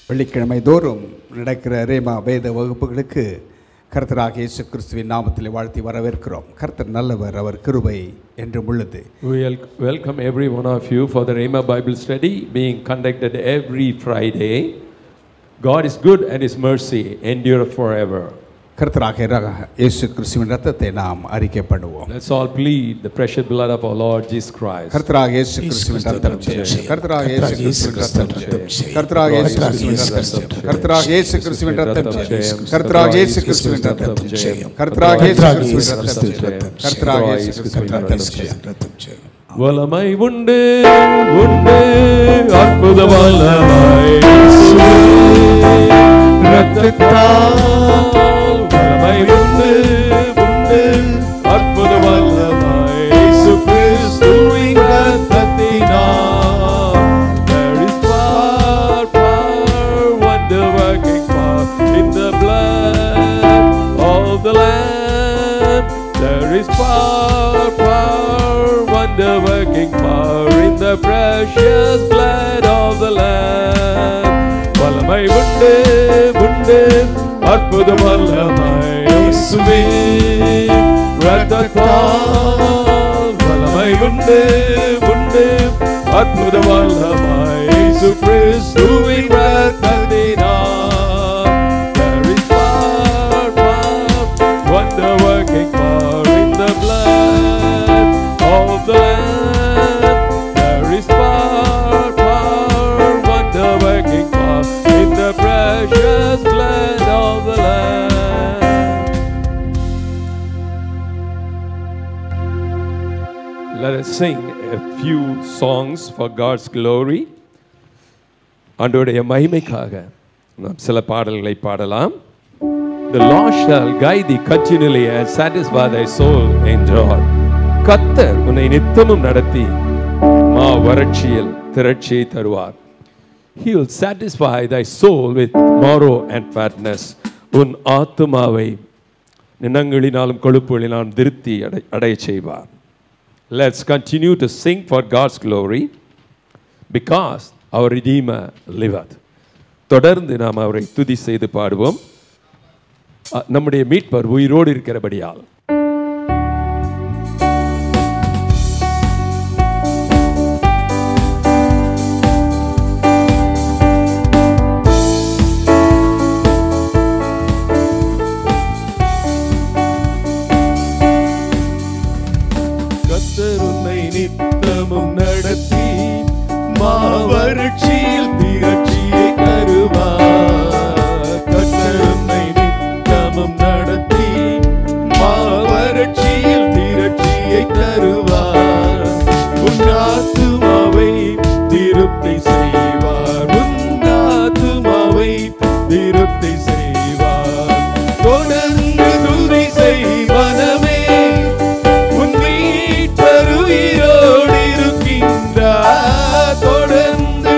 வெள்ளிக்கிழமை தோறும் நடக்கிற ரேமா வேத வகுப்புகளுக்கு கர்த்தராகிய இயேசு கிறிஸ்துவின் நாமத்தில் வாழ்த்தி வரவேற்கிறோம். கர்த்தர் நல்லவர், அவர் கிருபை என்றும் உள்ளது. We welcome every one of you for the Rhema Bible study being conducted every Friday. God is good and His mercy endure forever. கர்த்தராகிய இயேசு கிறிஸ்துவின் இரத்தத்தை நாம் அறிக்கை பண்ணுவோம். Let's all plead the precious blood of our Lord Jesus Christ. கர்த்தராகிய இயேசு கிறிஸ்துவின் இரத்தம், கர்த்தராகிய இயேசு கிறிஸ்துவின் இரத்தம், கர்த்தராகிய இயேசு கிறிஸ்துவின் இரத்தம், கர்த்தராகிய இயேசு கிறிஸ்துவின் இரத்தம், கர்த்தராகிய இயேசு கிறிஸ்துவின் இரத்தம், கர்த்தராகிய இயேசு கிறிஸ்துவின் இரத்தம், கர்த்தராகிய இயேசு கிறிஸ்துவின் இரத்தம். வல்லமை உண்டு உண்டு அற்புத வல்லமை இரத்தத்தால் வல்லமை உண்டு உண்டு அற்புத வல்லமை இயேசு கிறிஸ்துவின் இரத்தத்தினால். There is power, power, wonder working power in the blood of the Lamb. There is power, power, wonder working power in the precious blood of the Lamb. வல்லமை உண்டு உண்டு அற்புத வல்லமை இயேசுவின் இரத்தத்தால். வல்லமை உண்டு உண்டு அற்புத வல்லமை இயேசு கிறிஸ்துவின் இரத்தத்தினால். There is power, power, wonder working power in the blood of the Lamb. There is power, power, wonder working power in the precious blood of the Lamb. Let us sing a few songs for God's glory. ஆண்டவருடைய மகிமைக்காக நாம் சில பாடல்களை பாடலாம். The Lord shall guide thee continually and satisfy thy soul in joy. கர்த்தர் உன்னை நித்தமும் நடத்தி வறட்சியில் திரட்சியை தருவார். He will satisfy thy soul with marrow and fatness. உன் ஆத்துமாவை நினங்களினாலும் கொழுப்புகளினாலும் திருப்தி அடைய செய்வார். Let's continue to sing for God's glory because our Redeemer liveth. தொடர்ந்து நாம் அவரை துதி செய்து பாடுவோம். நம்முடைய மீட்பர் உயிரோடு இருக்கிறபடியால். நித்தமும் நடத்தி மாவறட்சியில் திரட்சியை தருவார். கர்த்தருமை நித்தமும் நடத்தி மாவறட்சியில் திரட்சியை தருவார். உன் ஆத்துமாவை திருப்தி செய்வார். உன் ஆத்துமாவை திருப்தி செய்வார். தொடர்ந்து துதி செய்வனமே தொடர்ந்து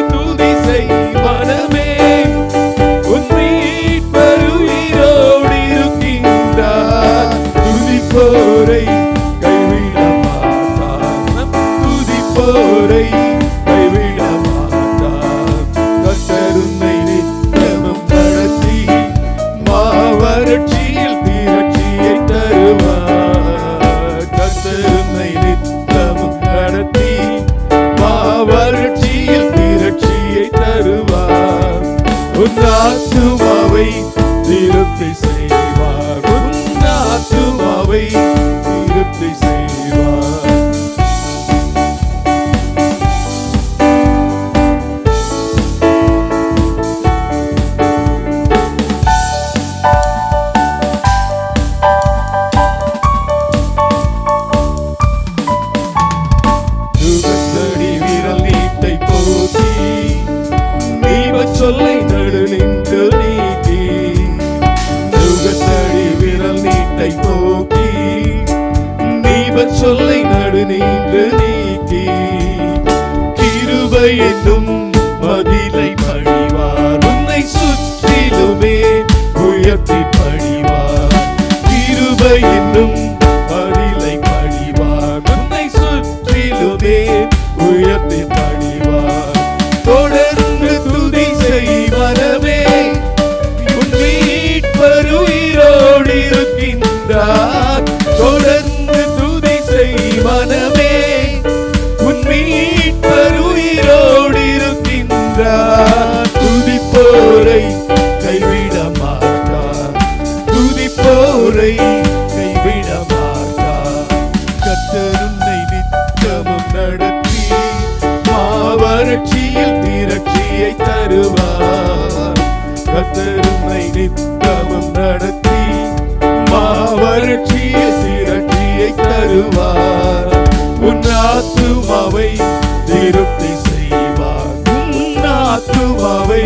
ஆத்துமாவை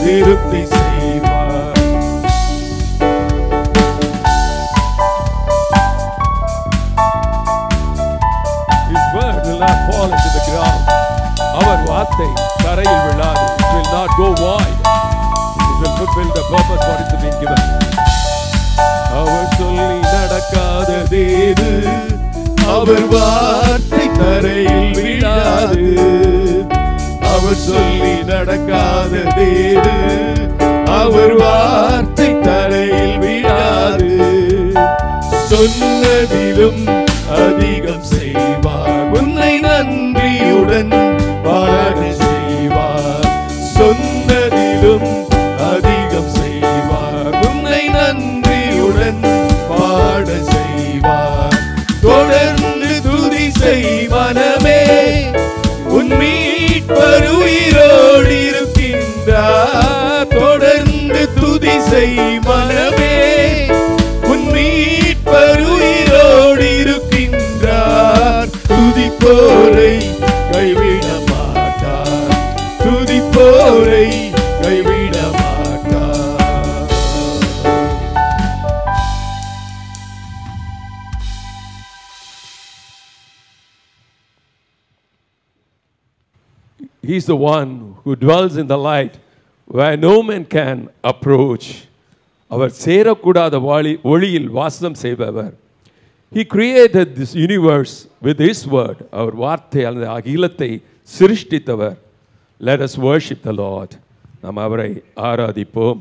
திருப்தி செய்வார். His word will not fall into the ground. அவர் வார்த்தை தரையில் விழாது. It will not go void. It will fulfill the purpose for it to be given. அவர் சொல்லி நடக்காததேது, அவர் வார்த்தை தரையில் விழாது. அவர் சொல்லி நடக்காததேது, அவர் வார்த்தை தரையில் விழாது. சொன்னதிலும் அதிகம் செய்வார், உன்னை நன்றியுடன் பாட செய்வார். சொன்னதிலும் அதிகம் செய்வார், உன்னை நன்றியுடன் பாட செய்வார். தொடர்ந்து துதி செய் மனமே, உன் மீட்பர் உயிரோடு இருக்கின்றார். தொடர்ந்து துதி செய் மனமே, உன் மீட்பர் உயிரோடு இருக்கின்றார். துதிப்போரை கைவிட மாட்டார், துதிப்போரை கைவிட மாட்டார். He is the one who dwells in the light where no man can approach. அவர் சேரக்கூடாத ஒளியில் வாசம் செய்பவர். He created this universe with his word. அவர் வார்த்தை அந்த அகிலத்தை சிருஷ்டித்தவர். Let us worship the Lord. நாம் அவரை ஆராதிப்போம்.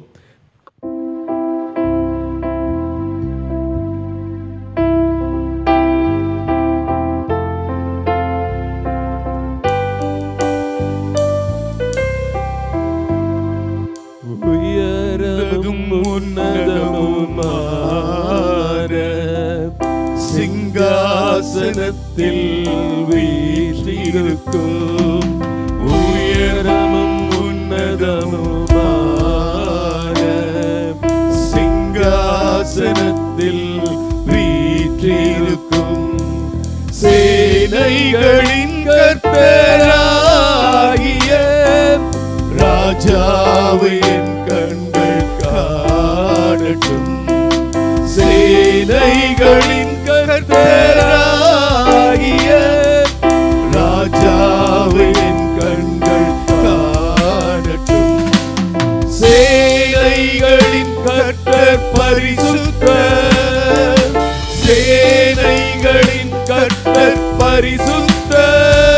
சிங்காசனத்தில் வீற்றிருக்கும் உயரமும் உன்னதமுமான சிங்காசனத்தில் வீற்றிருக்கும் சேனைகளின் கர்த்தராகிய ராஜாவை என் கண்கள் காணட்டும். சேனைகளின் கர்த்தராகிய ராஜாவை என் கண்கள் காணட்டும். சேனைகளின் கர்த்தர் பரிசுத்தர், சேனைகளின் கர்த்தர் பரிசுத்தர்,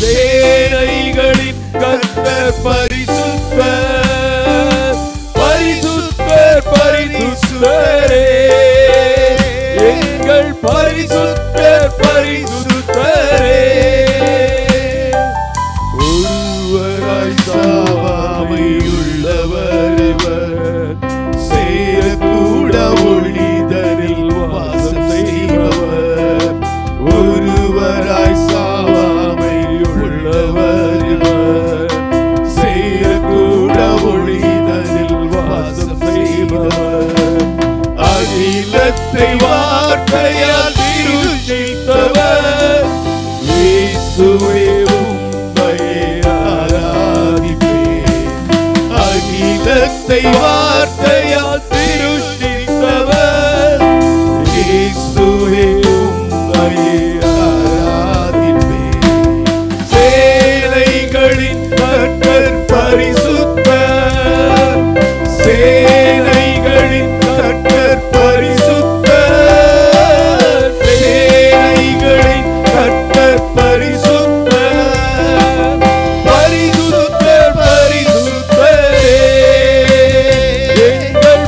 சேனைகளின் கர்த்தர் பரிசுத்தர், பரிசுத்தர் பரிசுத்தரே, எங்கள் பரிசுத்தர் பரிசுத்தரே. ஒருவராய் சாவாமையுள்ளவர் இவர், சேரக்கூட ஒளிதனில் வாசம் செய்பவர். ஒருவராய் சாவாமையுள்ளவர் இவர், சேரக்கூட ஒளிதனில் வாசம் செய்பவர். அகிலத்தை வார்த்தையால் சிருஷ்டித்தவர், இயேசுவே உம்மையே ஆராதிப்பேன். அகிலத்தை வார்த்தையால் சிருஷ்டித்தவர், இயேசுவே உம்மையே ஆராதிப்பேன். சேனைகளின் கர்த்தர் பரிசுத்தர், சேனைகளின் கர்த்தர் பரிசுத்தர், சேனைகளின் கர்த்தர் பரிசுத்தர், பரிசுத்தர் பரிசுத்தரே, எங்கள்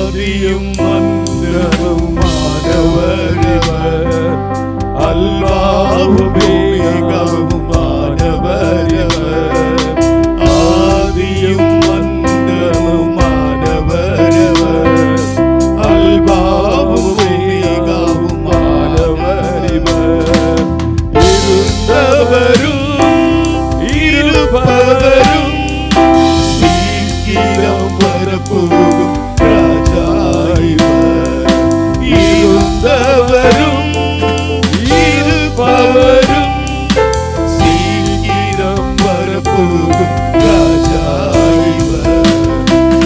ஆதியும் அந்தமுமானவர் அல்பாவும் ஓமெகாவுமானவர் ஆதியும் அந்தமுமானவர் அல்பாவும் ஓமெகாவுமானவர் இருந்தவரும் இருப்பவரும் சீக்கிரம் வரப்போகும் ராஜா இவர் இருந்தவரும் இருப்பவரும் சீக்கிரம் வரப்போகும் ராஜா இவர்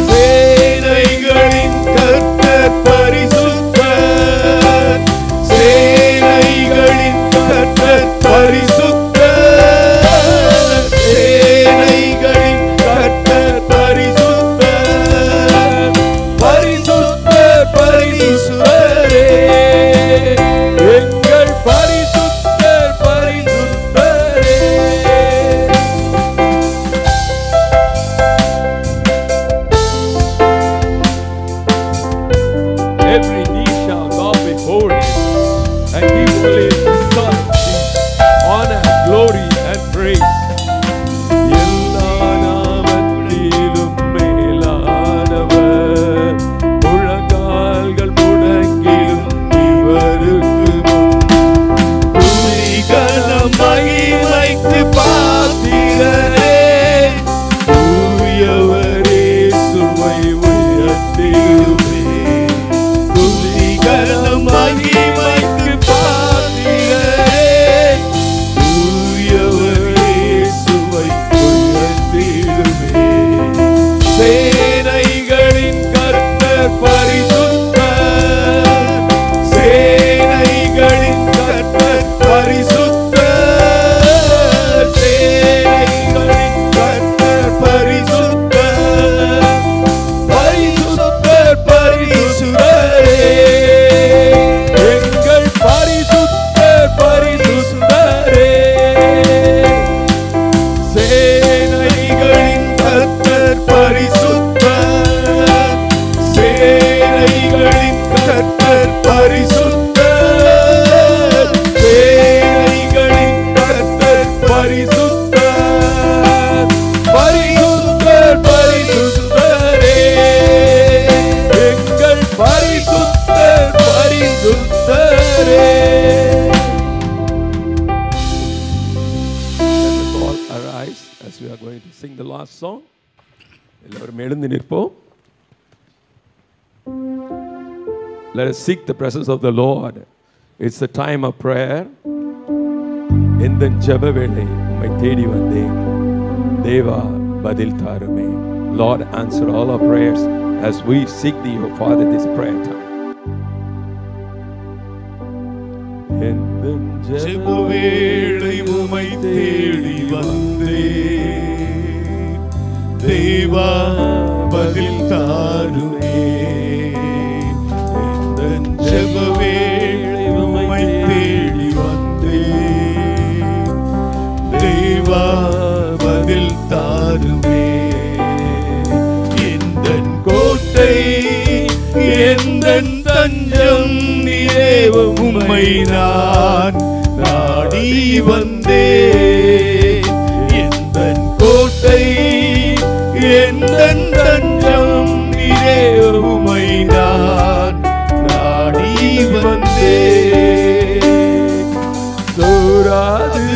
சேனைகளின் கர்த்தர் பரிசுத்தர் சேனைகளின் கர்த்தர் பரிசுத்தர் சேனைகளின் கர்த்தர் பரிசுத்தர் பரிசுத்தர் பரிசுத்தரே எங்கள் பரிசுத்தர் பரிசுத்தரே. Every knee shall bow before him, and he will is the Son, honor, glory, and praise. எல்லா நாமத்திலும் மேலானவர், முழங்கால்கள் முடங்கிலும் இவருக்கு துதிகலம் மகிமைக்கு பாத்திரரே தூயவரே சுவை உயர்த்திடுவே துதிகலம் மகிமைக்கு பாத்திரரே தூயவரே சுவை உயர்த்திடுவே சேனைகளின் கர்த்தர் பரிசுத்தர் சேனைகளின் கர்த்தர் பரிசுத்தர் சேனைகளின் கர்த்தர் பரிசுத்தர் பரிசுத்தர் பரிசுத்தரே எங்கள் பரிசுத்தர் பரிசுத்தரே சேனைகளின் கர்த்தர் பரிசுத்தர் சேனைகளின் கர்த்தர் பரிசுத்தர் சேனைகளின் கர்த்தர் பரிசுத்தர் பரிசுத்தர் பரிசுத்தரே எங்கள் பரிசுத்தர் பரிசுத்தரே. Let us all arise as we are going to sing the last song. எல்லாரும் எழுந்து நிற்போம். Let us seek the presence of the Lord. It's the time of prayer. இந்த ஜெப வேளை உம்மை தேடி வந்தேன். தேவா பதில் தாருமே. Lord, answer all our prayers as we seek thee, O Father, this prayer time. இந்த ஜெப வேளை உம்மை தேடி வந்தேன் தேவா பதில் தாருமே எந்தன் ஜெப வேளை உம்மை தேடி வந்தேன் தேவா பதில் தாருமே எந்தன் கோட்டை எந்தன் தஞ்சம் நீரே உம்மை நான் நாடி வந்தேன் எந்தன் கோட்டை எந்தன் தஞ்சம் நீரே உம்மை நான் நாடி வந்தேன் சோராது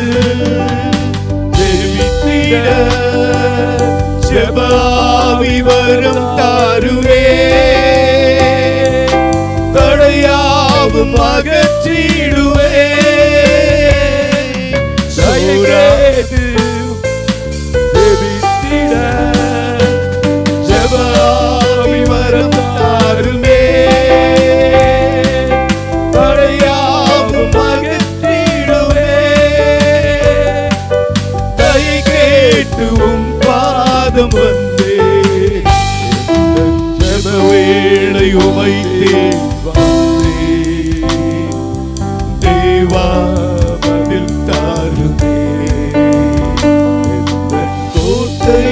ஜெபித்திட ஜெபாவி வரம் தாருமே தடையாவும் அகற்றிடுவே சோராது ஜெபித்திட ஜெபாவி வரம் தாருமே தடையாவும் அகற்றிடுவே தயை கேட்டு உம் பாதம் வந்தே ஜெப வேளை உமை தேவா பதில் தாருமே கோட்டை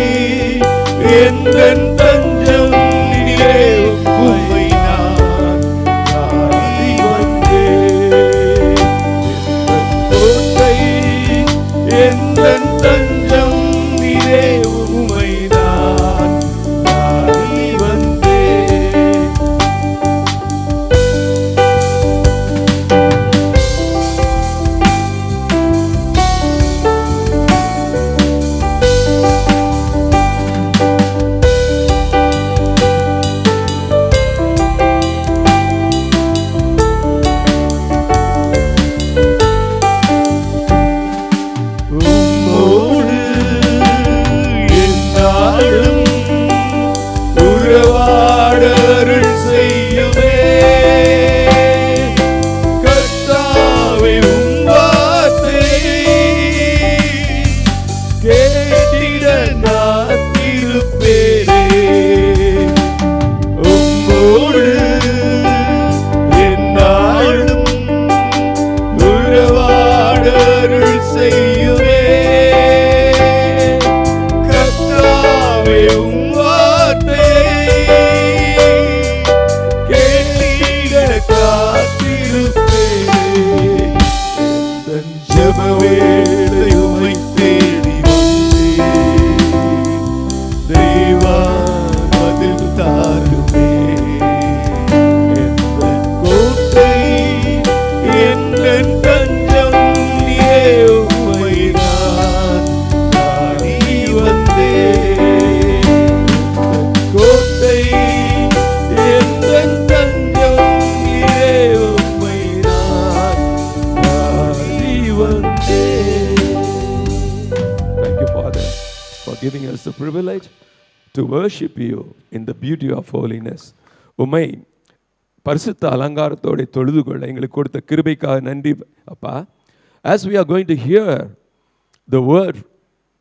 எந்தன் தஞ்சம் நீரே உம்மை us the privilege to worship you in the beauty of holiness. உம்மை பரிசுத்த அலங்காரத்தோட தொழுது கொள்ள எங்களுக்கு கொடுத்த கிருபைக்காக நன்றி அப்பா. As we are going to hear the word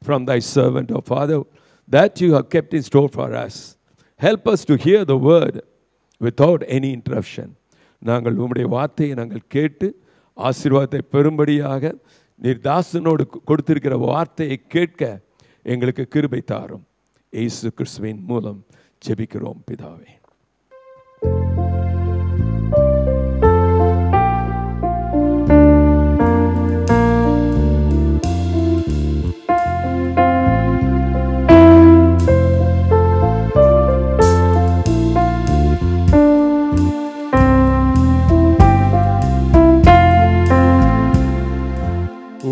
from thy servant, oh Father, that you have kept in store for us, help us to hear the word without any interruption. நாங்கள் உம்முடைய வார்த்தையை நாங்கள் கேட்டு ஆசீர்வாதத்தை பெறும்படியாக நீர் தாசனோடு கொடுத்திருக்கிற வார்த்தையை கேட்க எங்களுக்கு கிருபை தாரும். இயேசு கிறிஸ்துவின் மூலம் ஜெபிக்கிறோம் பிதாவே.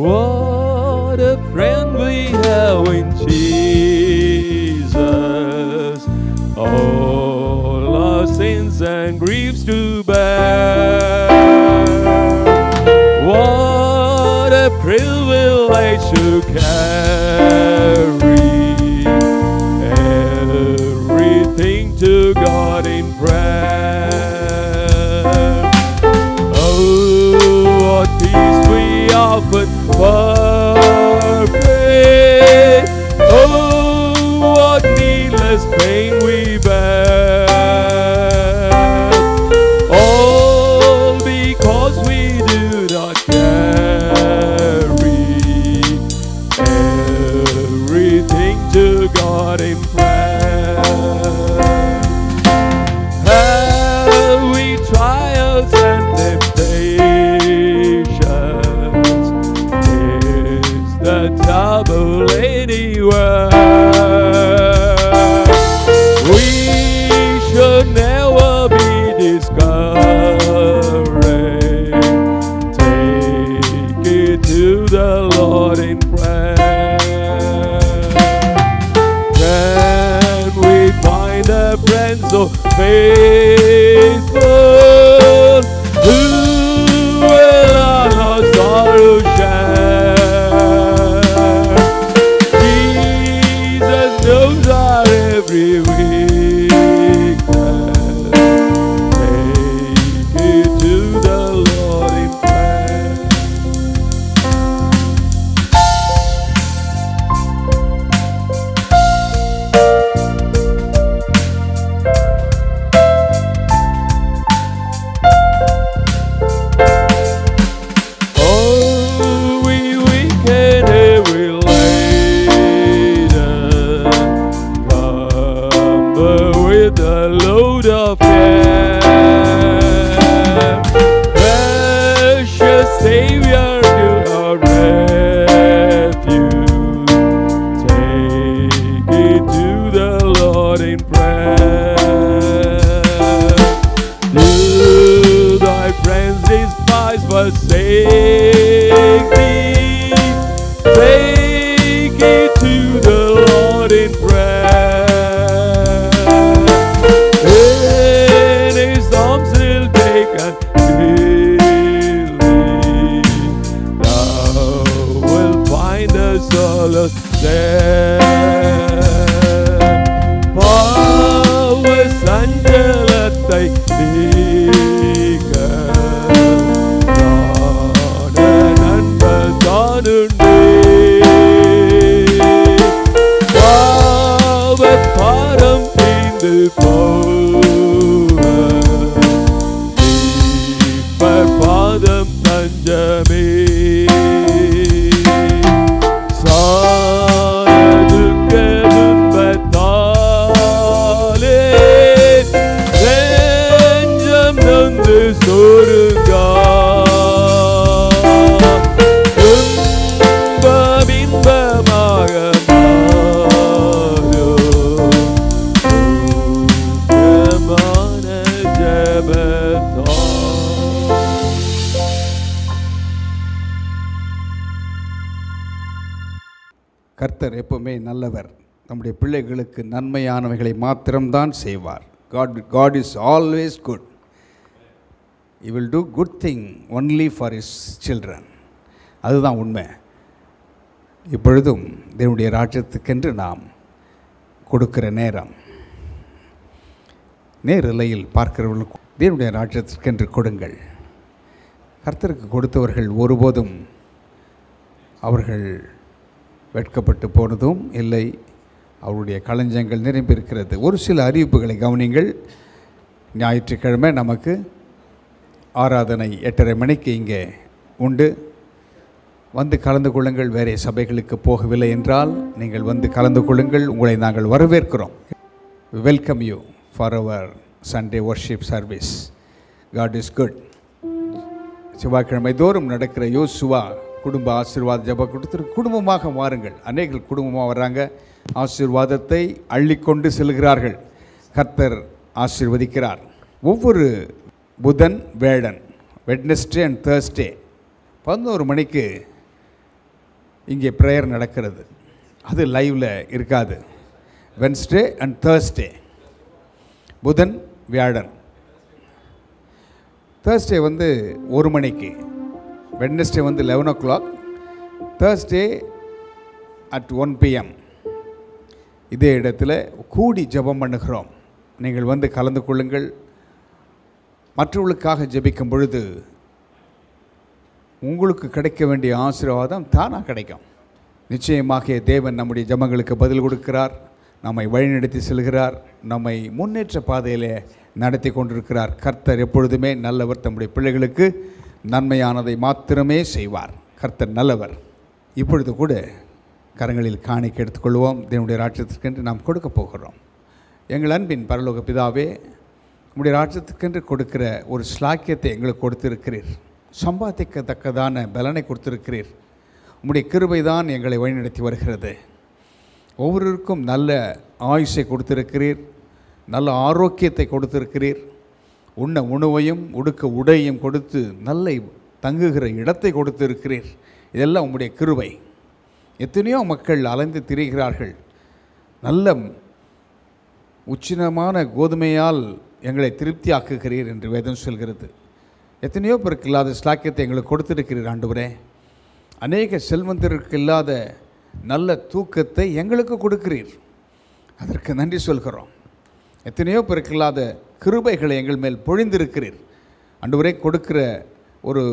What a friend we have in Jesus, all our sins and griefs to bear. What a privilege to carry everything to God in prayer. Oh, what peace we often perfect. Oh, what needless pain we bear, all because we do not carry everything to God in prayer. Have we trials and temptations? Is the trouble anywhere? We should never be discouraged. Take it to the Lord in prayer. Can we find a friend so faithful, who will our sorrow share? Jesus knows our every weakness. Take it to the Lord in prayer. Oh, we weak and heavy laden, cumber with a load of care. Precious Savior, you are refuge. Take it to the Lord in prayer. Do thy friends despise, forsake thee? Take it to the Lord in prayer. In his arms he'll take and heal thee. Thou wilt find a solace there. Power சஞ்சலத்தை நீக்க நாட நண்பன் தானுண்டே. பாவப் பாரம் தீர்ந்து போக மீட்பர் பாதம் தஞ்சமே. சாயதுக்க துன்பத்தாலே நெஞ்சம் நொந்து சோருங்கா. துன்பம் இன்பமாக மாறும் ஊக்கமான ஜெபத்தால். கர்த்தர் எப்பவுமே நல்லவர். நம்முடைய பிள்ளைகளுக்கு நன்மையானவைகளை மாத்திரம்தான் செய்வார். God is always good. He will do good thing only for his children. அதுதான் உண்மை. இப்பொழுதும் தேவனுடைய ராஜ்யத்துக்கென்று நாம் கொடுக்கிற நேரம். நேரலையில் பார்க்கிறவர்களுக்கு தேவனுடைய ராஜ்யத்திற்கென்று கொடுங்கள். கர்த்தருக்கு கொடுத்தவர்கள் ஒருபோதும் அவர்கள் வெட்கப்பட்டு போனதும் இல்லை. அவருடைய களஞ்சங்கள் நிரம்பியிருக்கிறது. ஒரு சில அறிவிப்புகளை கவனிங்கள். ஞாயிற்றுக்கிழமை நமக்கு ஆராதனை 8:30 மணிக்கு இங்கே உண்டு. வந்து கலந்து கொள்ளுங்கள். வேறு சபைகளுக்கு போகவில்லை என்றால் நீங்கள் வந்து கலந்து கொள்ளுங்கள். உங்களை நாங்கள் வரவேற்கிறோம். Welcome you for our Sunday worship service. God is good. செவ்வாய்க்கிழமை தோறும் நடக்கிற யோசுவா குடும்ப ஆசீர்வாத ஜப கூட்டத்திற்கு குடும்பமாக வாருங்கள். அநேகர்கள் குடும்பமாக வர்றாங்க. ஆசீர்வாதத்தை அள்ளிக்கொண்டு செல்கிறார்கள். கர்த்தர் ஆசீர்வதிக்கிறார். ஒவ்வொரு புதன் வேளன் வெட்னஸ்டே அண்ட் தேர்ஸ்டே 11 மணிக்கு இங்கே ப்ரேயர் நடக்கிறது. அது லைவில் இருக்காது. வென்ஸ்டே அண்ட் தேர்ஸ்டே, புதன் வியாழன். தேர்ஸ்டே 1 மணிக்கு, Wednesday 11 o'clock, Thursday at 1 PM இதே இடத்துல கூடி ஜெபம் பண்ணுகிறோம். நீங்கள் கலந்து கொள்ளுங்கள். மற்றவர்களுக்காக ஜெபிக்கும் பொழுது உங்களுக்கு கிடைக்க வேண்டிய ஆசீர்வாதம் தானாக கிடைக்கும். நிச்சயமாக தேவன் நம்முடைய ஜெபங்களுக்கு பதில் கொடுக்கிறார். நம்மை வழிநடத்தி செல்கிறார். நம்மை முன்னேற்ற பாதையில் நடத்தி கொண்டிருக்கிறார். கர்த்தர் எப்பொழுதுமே நல்லவர். தம்முடைய பிள்ளைகளுக்கு நன்மையானதை மாத்திரமே செய்வார். கர்த்தர் நல்லவர். இப்பொழுது கூட கரங்களில் காணிக்கை எடுத்துக்கொள்வோம். தேவனுடைய ராஜ்யத்திற்கென்று நாம் கொடுக்க போகிறோம். எங்கள் அன்பின் பரலோக பிதாவே, உம்முடைய ராஜ்யத்துக்கென்று கொடுக்கிற ஒரு ஸ்லாக்கியத்தை எங்களுக்கு கொடுத்திருக்கிறீர். சம்பாதிக்கத்தக்கதான பலனை கொடுத்திருக்கிறீர். உம்முடைய கிருபை தான் எங்களை வழிநடத்தி வருகிறது. ஒவ்வொருவருக்கும் நல்ல ஆயுசை கொடுத்திருக்கிறீர். நல்ல ஆரோக்கியத்தை கொடுத்திருக்கிறீர். உண்ண உணவையும் உடுக்க உடையும் கொடுத்து நல்ல தங்குகிற இடத்தை கொடுத்திருக்கிறீர். இதெல்லாம் உம்முடைய கிருபை. எத்தனையோ மக்கள் அலைந்து திரிகிறார்கள். நல்ல உச்சினமான கோதுமையால் எங்களை திருப்தியாக்குகிறீர் என்று வேதம் சொல்கிறது. எத்தனையோ பேருக்கு இல்லாத ஸ்லாக்கியத்தை எங்களுக்கு கொடுத்திருக்கிறீர் ஆண்டவரே. அநேக செல்வந்தருக்கு இல்லாத நல்ல தூக்கத்தை எங்களுக்கு கொடுக்கிறீர். அதற்கு நன்றி சொல்கிறோம். எத்தனையோ பேருக்கு இல்லாத கிருபைகளை எங்கள் மேல் பொழிந்திருக்கிறீர். ஆண்டவரே, கொடுக்கிற ஒரு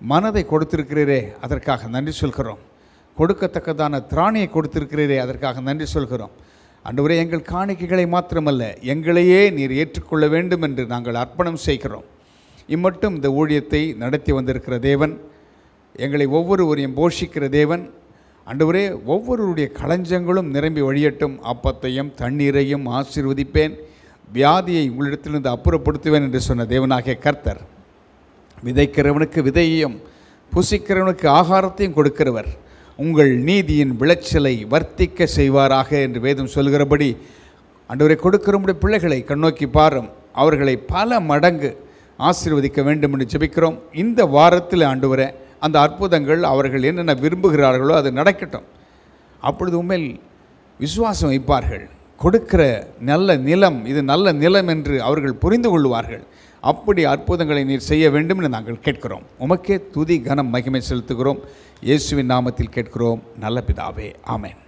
மனதை கொடுத்திருக்கிறீரே, அதற்காக நன்றி சொல்கிறோம். கொடுக்கத்தக்கதான திராணியை கொடுத்திருக்கிறீரே, அதற்காக நன்றி சொல்கிறோம். ஆண்டவரே, எங்கள் காணிக்கைகளை மாத்திரமல்ல, எங்களையே நீர் ஏற்றுக்கொள்ள வேண்டும் என்று நாங்கள் அர்ப்பணம் செய்கிறோம். இம்மட்டும் இந்த ஊழியத்தை நடத்தி வந்திருக்கிற தேவன், எங்களை ஒவ்வொருவரையும் போஷிக்கிற தேவன். ஆண்டவரே, ஒவ்வொருவருடைய களஞ்சங்களும் நிரம்பி வழியட்டும். அப்பத்தையும் தண்ணீரையும் ஆசீர்வதிப்பேன், வியாதியை உங்களிடத்திலிருந்து அப்புறப்படுத்துவேன் என்று சொன்ன தேவனாகிய கர்த்தர், விதைக்கிறவனுக்கு விதையையும் புசிக்கிறவனுக்கு ஆகாரத்தையும் கொடுக்கிறவர், உங்கள் நீதியின் விளைச்சலை வர்த்திக்க செய்வாராக என்று வேதம் சொல்கிறபடி ஆண்டவரை கொடுக்கிறவருடைய பிள்ளைகளை கண்ணோக்கி பாரும். அவர்களை பல மடங்கு ஆசீர்வதிக்க வேண்டும் என்று ஜெபிக்கிறோம். இந்த வாரத்தில் ஆண்டவரே, அந்த அற்புதங்கள் அவர்கள் என்னென்ன விரும்புகிறார்களோ அது நடக்கட்டும். அப்பொழுது உண்மையில் விசுவாசம் வைப்பார்கள். கொடுக்கிற நல்ல நிலம், இது நல்ல நிலம் என்று அவர்கள் புரிந்து கொள்வார்கள். அப்படி அற்புதங்களை நீர் செய்ய வேண்டும் என்று நாங்கள் கேட்கிறோம். உமக்கே துதி கனம் மகிமை செலுத்துகிறோம். இயேசுவின் நாமத்தில் கேட்கிறோம் நல்ல பிதாவே, ஆமென்.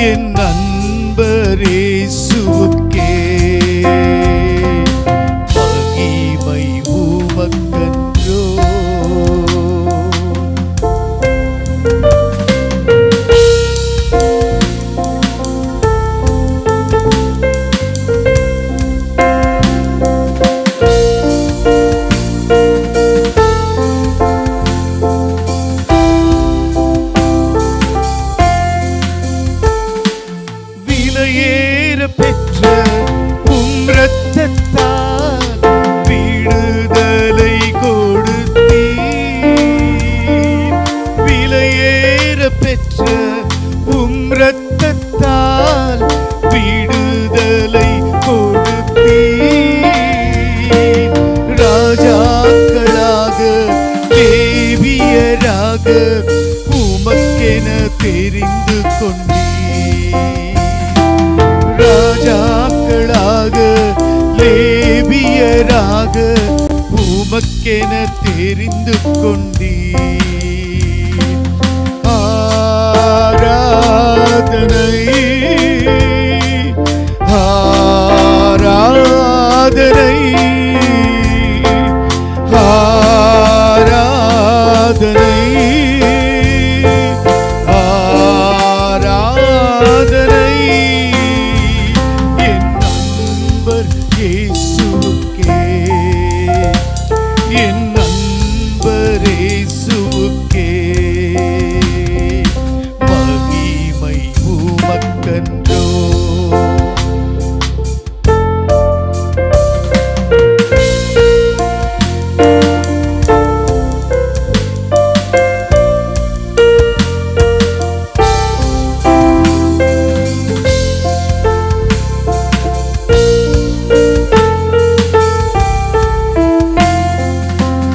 என் நண்பர் இயேசுவுக்கே மகிமை உமக்கன்றோ. விலையேற பெற்ற உம் இரத்தத்தால் விடுதலை கொடுத்தீர். விலையேற பெற்ற உம் இரத்தத்தால் விடுதலை கொடுத்தீர். ராஜாக்களாக தேவியராக உமக்கென தெரிந்து கொண்டீர். ராஜாக்களாக லேவியராக உமக்கென தெரிந்து கொண்டீர். ஆராதனை ஆராதனை ஆராதனை ஆராதனை என் நண்பர் இயேசுவுக்கே என் நண்பர் இயேசுவுக்கே மகிமை உமக்கன்றோ.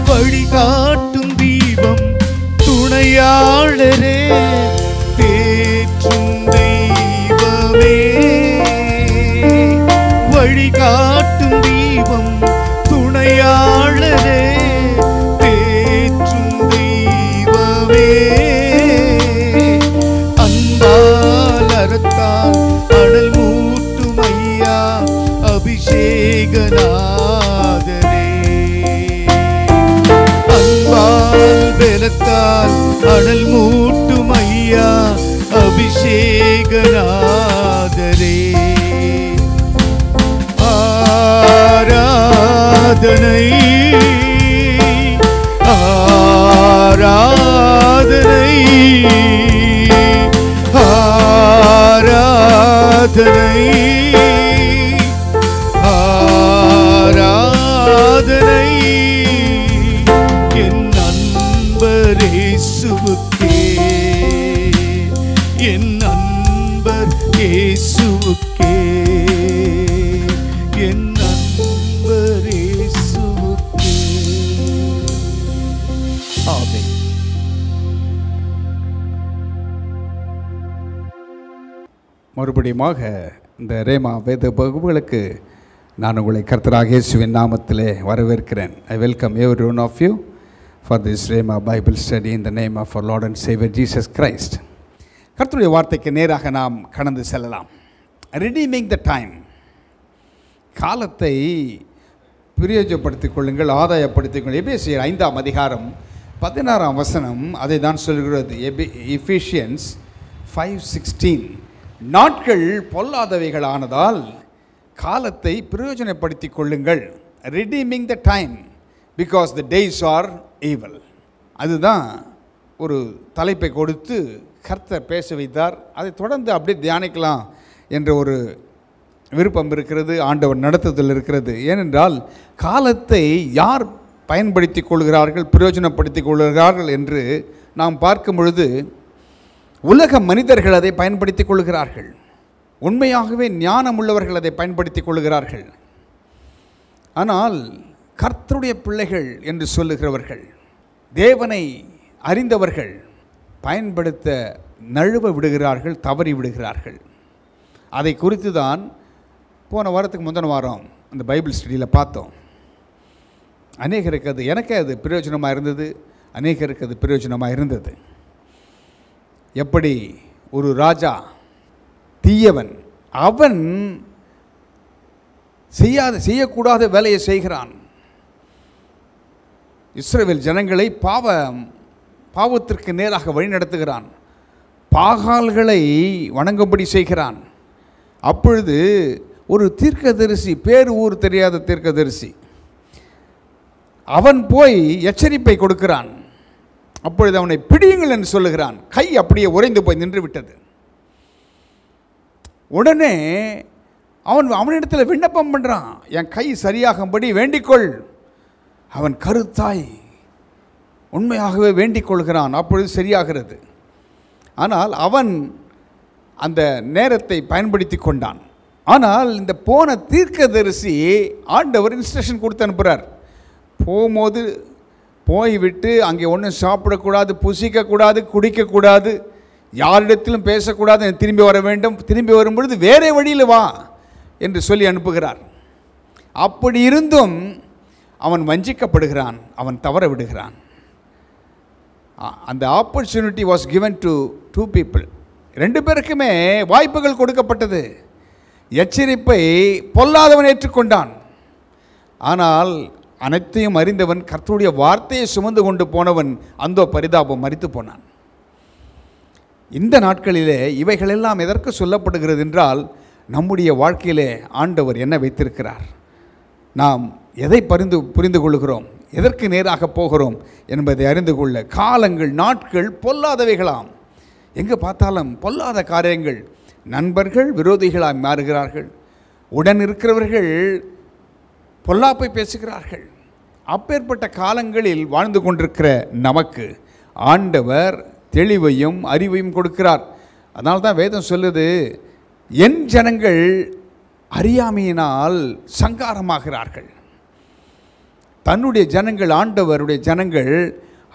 வழிகாட்டும் தீபம் துணையாளரே தேற்றும் தெய்வமே. வழிகாட்டும் தீபம் துணையாளரே தேற்றும் தெய்வமே. அன்பால் அறத்தால் அனல் மூட்டும் ஐயா அபிஷேகநாதரே. அன்பால் பலத்தால் அனல் மூட்டும் ஐயா அபிஷேகநாதரே. ஆராதனை ஆராதனை ஆராதனை ஆராதனை என் நண்பர் இயேசுவுக்கே என் நண்பர் இயேசுவுக்கே என் நண்பர் இயேசுவுக்கே. ஆமென். மறுபடியுமாக இந்த ரேமா வேத வகுப்புகளுக்கு நான் உங்களை கர்த்தராகிய இயேசுவின் நாமத்திலே வரவேற்கிறேன். I welcome every one of you for this rhema Bible study in the name of our Lord and Saviour Jesus Christ. கர்த்தருடைய வார்த்தைக்கு நேராக நாம் கடந்து செல்லலாம். ரிடீமிங் த டைம், காலத்தை பிரயோஜனப்படுத்திக் கொள்ளுங்கள், ஆதாயப்படுத்திக் கொள்ளுங்கள். எபேசியர் 5ஆம் அதிகாரம் 16ஆம் வசனம் அதை தான் சொல்கிறது. எபேசியன்ஸ் 5:16 நாட்கள் பொல்லாதவைகளானதால் காலத்தை பிரயோஜனப்படுத்திக் கொள்ளுங்கள். Redeeming the time because the days are evil. அதுதான் ஒரு தலைப்பை கொடுத்து கர்த்தர் பேச வைத்தார். அதை தொடர்ந்து அப்படியே தியானிக்கலாம் என்ற ஒரு விருப்பம் இருக்கிறது, ஆண்டவர் நடத்துதல் இருக்கிறது. ஏனென்றால் காலத்தை யார் பயன்படுத்தி கொள்கிறார்கள், பிரயோஜனப்படுத்திக் கொள்கிறார்கள் என்று நாம் பார்க்கும் பொழுது உலக மனிதர்கள் அதை பயன்படுத்திக் கொள்கிறார்கள். உண்மையாகவே ஞானம் உள்ளவர்கள் அதை பயன்படுத்திக் கொள்கிறார்கள். ஆனால் கர்த்தருடைய பிள்ளைகள் என்று சொல்லுகிறவர்கள், தேவனை அறிந்தவர்கள் பயன்படுத்த நழுவ விடுகிறார்கள், தவறி விடுகிறார்கள். அதை குறித்து தான் போன வாரத்துக்கு முந்தின வாரம் அந்த பைபிள் ஸ்டடியில் பார்த்தோம். அநேகருக்கு அது, எனக்கே அது பிரயோஜனமாக இருந்தது, அநேகருக்கு அது பிரயோஜனமாக இருந்தது. எப்படி ஒரு ராஜா தீயவன். அவன் செய்யக்கூடாத வேலையை செய்கிறான். இஸ்ரவேல் ஜனங்களை பாவத்திற்கு நேராக வழிநடத்துகிறான். பாகால்களை வணங்கும்படி செய்கிறான். அப்பொழுது ஒரு தீர்க்கதரிசி, பேர் ஊர் தெரியாத தீர்க்கதரிசி, அவன் போய் எச்சரிப்பை கொடுக்கிறான். அப்பொழுது அவனை பிடியுங்கள் என்று சொல்லுகிறான். கை அப்படியே உறைந்து போய் நின்று விட்டது. உடனே அவனிடத்தில் விண்ணப்பம் பண்ணுறான், என் கை சரியாகும்படி வேண்டிக்கொள். அவன் கருத்தாய் உண்மையாகவே வேண்டிக் கொள்கிறான். அப்பொழுது சரியாகிறது. ஆனால் அவன் அந்த நேரத்தை பயன்படுத்தி கொண்டான். ஆனால் இந்த போன தீர்க்கதரிசி ஆண்டவர் இன்ஸ்ட்ரக்ஷன் கொடுத்து அனுப்புகிறார். போகும்போது போய்விட்டு அங்கே ஒன்றும் சாப்பிடக்கூடாது, புசிக்கக்கூடாது, குடிக்கக்கூடாது, யாரிடத்திலும் பேசக்கூடாது, திரும்பி வர வேண்டும், திரும்பி வரும்பொழுது வேறே வழியில் வா என்று சொல்லி அனுப்புகிறார். அப்படி இருந்தும் அவன் வஞ்சிக்கப்படுகிறான், அவன் தவற விடுகிறான். அந்த opportunity was given to 2 people. 2 பேருக்குமே வாய்ப்புகள் கொடுக்கப்பட்டது. எச்சரிப்பை பொல்லாதவன் ஏற்றுக்கொண்டான். ஆனால் அனைத்தையும் அறிந்தவன், கர்த்தருடைய வார்த்தையை சுமந்து கொண்டு போனவன் அந்தோ பரிதாபம் மரித்து போனான். இந்த நாட்களிலே இவைகளெல்லாம் எதற்கு சொல்லப்படுகிறது என்றால், நம்முடைய வாழ்க்கையிலே ஆண்டவர் என்ன வைத்திருக்கிறார், நாம் எதை புரிந்து கொள்கிறோம், எதற்கு நேராக போகிறோம் என்பதை அறிந்து கொள்ள. காலங்கள், நாட்கள் பொல்லாதவைகளாம். எங்கே பார்த்தாலும் பொல்லாத காரியங்கள். நண்பர்கள் விரோதிகளாக மாறுகிறார்கள். உடன் இருக்கிறவர்கள் பொல்லாப்பை பேசுகிறார்கள். அப்பேற்பட்ட காலங்களில் வாழ்ந்து கொண்டிருக்கிற நமக்கு ஆண்டவர் தெளிவையும் அறிவையும் கொடுக்கிறார். அதனால தான் வேதம் சொல்லுது, என் ஜனங்கள் அறியாமையினால் சங்காரமாகிறார்கள். தன்னுடைய ஜனங்கள், ஆண்டவருடைய ஜனங்கள்,